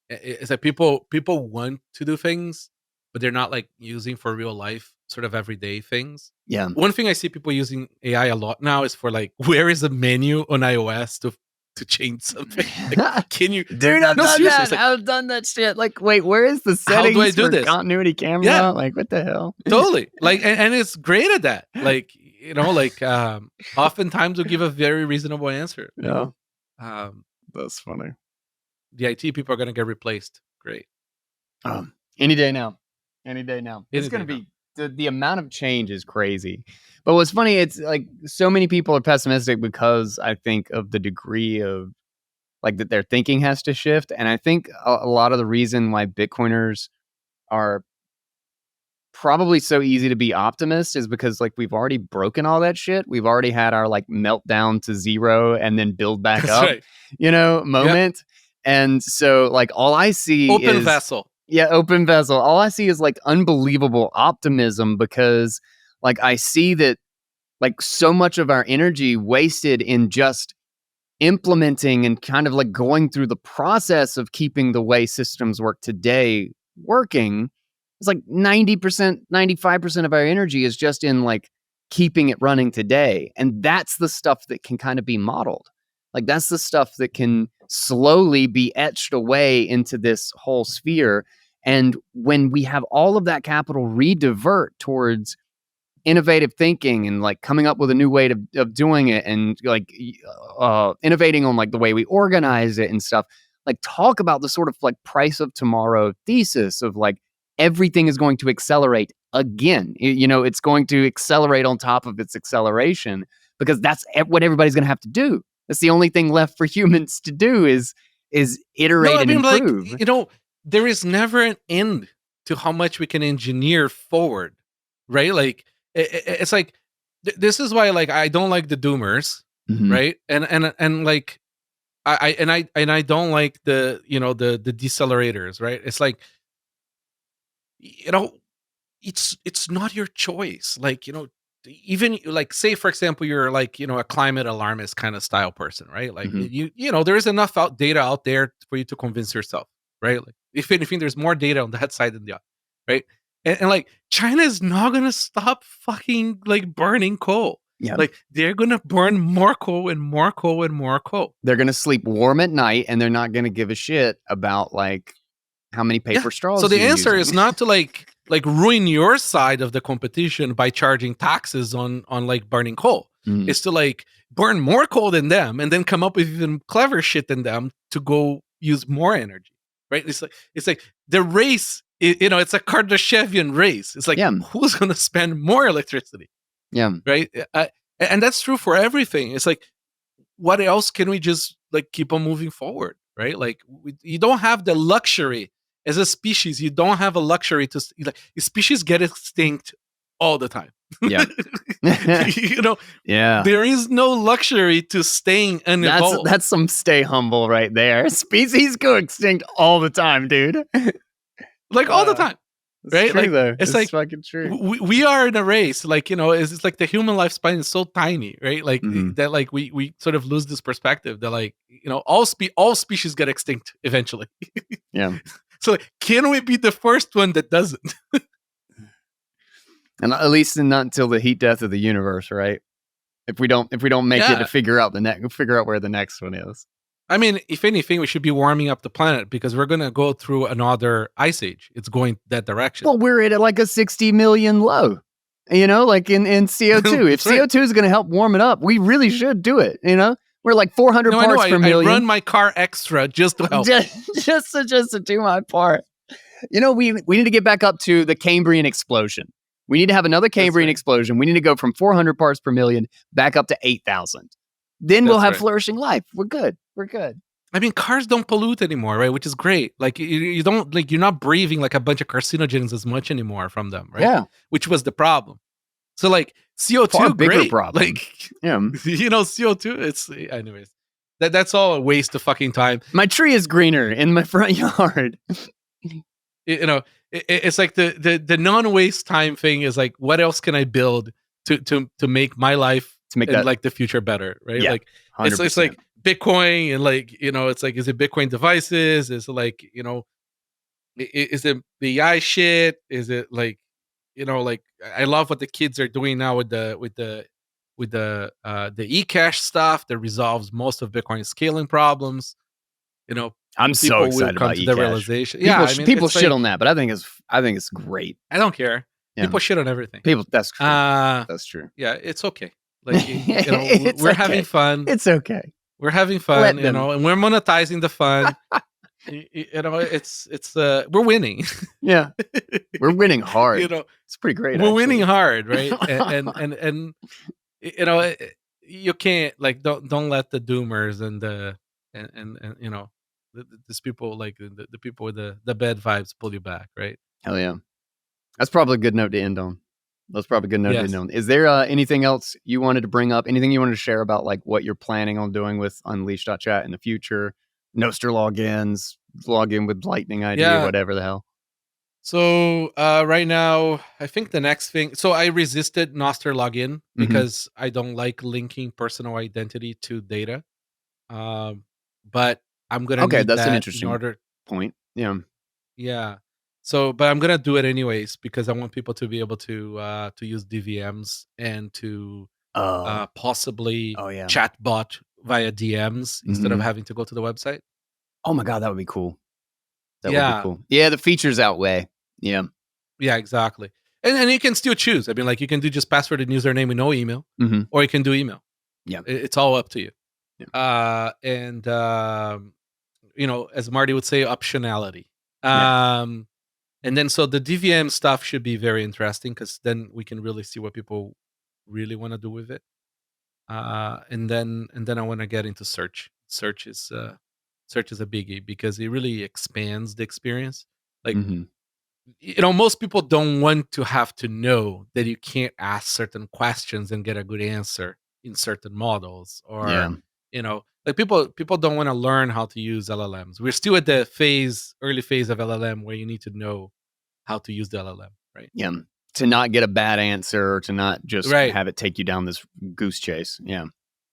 it's like people want to do things, but they're not like using for real life sort of everyday things. Yeah. One thing I see people using AI a lot now is for like, where is a menu on iOS to change something? Like, can you? Dude, I've No, done seriously, that. it's like, I've done that shit. Like, wait, where is the how do I settings do for this? continuity Yeah, camera? Like, what the hell? totally. Like, and it's great at that. Like, like oftentimes will give a very reasonable answer. Like, Yeah, um, that's funny. the IT people are gonna get replaced. Great, Any day now. Any day now. It's any going day to now. be the amount of change is crazy. But what's funny, it's like so many people are pessimistic because I think of the degree of like that their thinking has to shift. And I think a lot of the reason why Bitcoiners are probably so easy to be optimist is because like we've already broken all that shit. We've already had our like meltdown to zero and then build back That's up, right. Yep. moment. And so like all I see Open is vessel. yeah, open vessel. All I see is like unbelievable optimism because like I see that like so much of our energy wasted in just implementing and kind of like going through the process of keeping the way systems work today working. It's like 90%, 95% of our energy is just in like keeping it running today. And that's the stuff that can kind of be modeled. Like that's the stuff that can slowly be etched away into this whole sphere. And when we have all of that capital redivert towards innovative thinking and like coming up with a new way of doing it and like innovating on like the way we organize it and stuff, like talk about the sort of like price of tomorrow thesis of like everything is going to accelerate again. It's going to accelerate on top of its acceleration because that's what everybody's going to have to do. That's the only thing left for humans to do is No, iterate I and mean, like, improve. there is never an end to how much we can engineer forward, right? Like, it's like this is why, like, I don't like the doomers, Hmm. right? And like, I don't like the decelerators, right? It's like, you know, it's not your choice. Like, even like say for example you're like a climate alarmist kind of style person, right? Like Mhm. there is enough data out there for you to convince yourself, right? Like if anything, there's more data on that side than the other, right? And like China is not gonna stop fucking like burning coal. Yeah. Like they're gonna burn more coal and more coal and more coal. They're going to sleep warm at night, and they're not going to give a shit about like how many Yeah. paper So straws the you're answer using. is not to like ruin your side of the competition by charging taxes on like burning coal. Mhm. It's to like burn more coal than them and then come up with even clever shit than them to go use more energy. Right? It's like the race. It's a Kardashevian race. It's like Yeah. who's going to spend more electricity, Yeah. right? And that's true for everything. It's like what else can we just like keep on moving forward, right? Like you don't have the luxury as a species. You don't have a luxury to like species get extinct all the time. Yeah. Yeah. There is no luxury to staying unevolved. That's some stay humble right there. Species go extinct all the time, dude. Like all the time, It's right? true Like though. it's It's like fucking true. we are in a race. Like it's like the human lifespan is so tiny, right? Like Mhm. that. Like we sort of lose this perspective that like all species get extinct eventually. Yeah. So like, can we be the first one that doesn't? And at least not until the heat death of the universe, right? If we don't make it to Yeah. figure out where the next one is. I mean, if anything, we should be warming up the planet because we're gonna go through another ice age. It's going that direction. Well, we're at like a 60 million low. Like in CO2. If That's right. CO2 is going to help warm it up, we really should do it. We're like 400 No, I know. parts per I million. run my car extra just to help. just to do my part. We need to get back up to the Cambrian explosion. We need to have another Cambrian explosion. We need to go from 400 parts per million back up to 8,000. Then we'll have flourishing life. We're good. I mean, cars don't pollute anymore, right? Which is great. Like you don't like you're not breathing like a bunch of carcinogens as much anymore from them, right? Yeah. Which was the problem. So like CO2, Far bigger great. problem. Like Yeah. CO2. It's anyways. That's all a waste of fucking time. My tree is greener in my front yard. It's like the non-waste time thing is like, what else can I build to make my life To make and that like the future better, right? Yeah, Like 100%. it's like Bitcoin and like it's like, is it Bitcoin devices? Is it like is it the AI shit? Is it like like I love what the kids are doing now with the eCash stuff that resolves most of Bitcoin scaling problems. I'm so People will excited come about to the eCash. realization. People, Yeah, I mean, people it's shit like, on that, but I think it's great. I don't care. Yeah. People shit on everything. That's true. That's true. Yeah, it's okay. Like It's we're okay. having fun. It's okay. We're having fun, Let them. and we're monetizing the fun. It's we're winning. Yeah, we're winning hard. It's pretty great. We're actually. winning hard, right? and you can't like don't let the doomers and the and these people like the people with the bad vibes pull you back, right? Hell yeah. That's probably a good note to end on. Yes. Is there anything else you wanted to bring up? Anything you wanted to share about like what you're planning on doing with Unleashed.chat in the future? Noster logins, log in with Lightning ID, Yeah. whatever the hell. So right now, I think the next thing. So I resisted Noster login because I don't like linking personal identity to data. But I'm gonna need that's that an interesting in order. point. Yeah. Yeah. So, but I'm gonna do it anyways because I want people to be able to use DVMs and to possibly yeah. chatbot via DMs instead of Mhm. having to go to the website. Oh my god, that would be cool. That would Yeah. be cool. Yeah, the features outweigh. Yeah. Yeah, exactly. And you can still choose. I mean, like you can do just password and username with no email, Mhm. or you can do email. Yeah. It's all up to you. Yeah. And as Marty would say, optionality. Yeah. And then so the DVM stuff should be very interesting because then we can really see what people really want to do with it. And then I want to get into search. Search is a biggie because it really expands the experience. Like Mhm. most people don't want to have to know that you can't ask certain questions and get a good answer in certain models, or Yeah. like people don't want to learn how to use LLMs. We're still at the early phase of LLM where you need to know how to use the LLM, right? Yeah. to not get a bad answer, or to not just Right. have it take you down this goose chase. Yeah.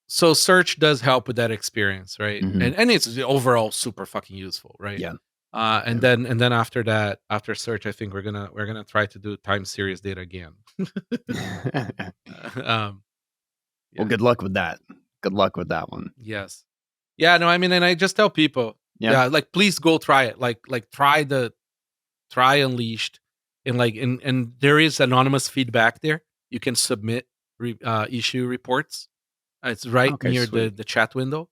So search does help with that experience, right? Mhm. And it's overall super fucking useful, right? Yeah. And then after that, after search, I think we're gonna try to do time series data again. um, Well, yeah. good luck with that. Good luck with that one. Yes. Yeah. No, I mean, and I just tell people, Yeah. like, please go try it. Like try Unleashed, and and there is anonymous feedback there. You can submit issue reports. It's right Okay, near sweet. the chat window.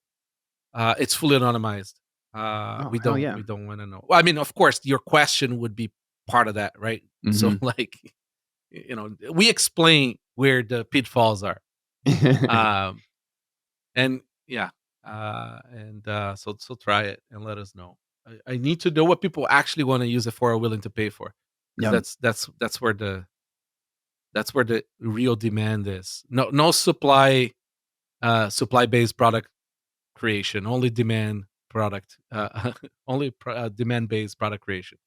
It's fully anonymized. Oh, We hell yeah. don't want to know. Well, I mean, of course, your question would be part of that, right? So, Mhm. like, we explain where the pitfalls are. Um, and yeah, so try it and let us know. I need to know what people actually want to use it for, are willing to pay for, because Yeah. that's where the real demand is. No supply based product creation, only demand product, demand based product creation.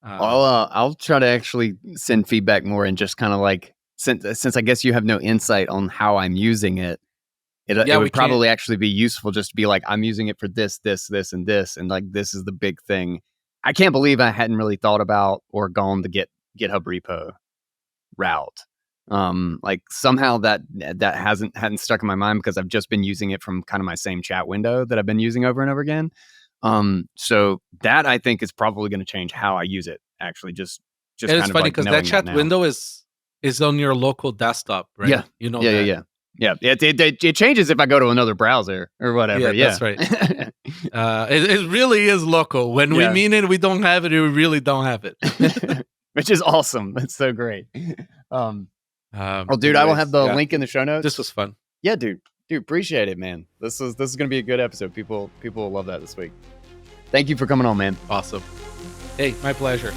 I'll try to actually send feedback more, and just kind of like, since I guess you have no insight on how I'm using it, it Yeah, we would can't. probably actually be useful just to be like, I'm using it for this, this, this, and this, and like this is the big thing. I can't believe I hadn't really thought about or gone the GitHub repo route. Like somehow that hadn't stuck in my mind, because I've just been using it from kind of my same chat window that I've been using over and over again. So that, I think, is probably going to change how I use it. Actually, just And it's kind of funny like because that knowing that chat now. window is on your local desktop, Yeah, right? You know yeah, yeah, that. yeah, yeah. It changes if I go to another browser or whatever. Yeah, Yeah, that's right. It really is local. When we yeah. mean it, we don't have it. We really don't have it. Which is awesome. That's so great. Well, dude, I will have Anyways, the yeah, link in the show this notes. was fun. Yeah, dude, appreciate it, man. This is going to be a good episode. People will love that this week. Thank you for coming on, man. Awesome. Hey, my pleasure.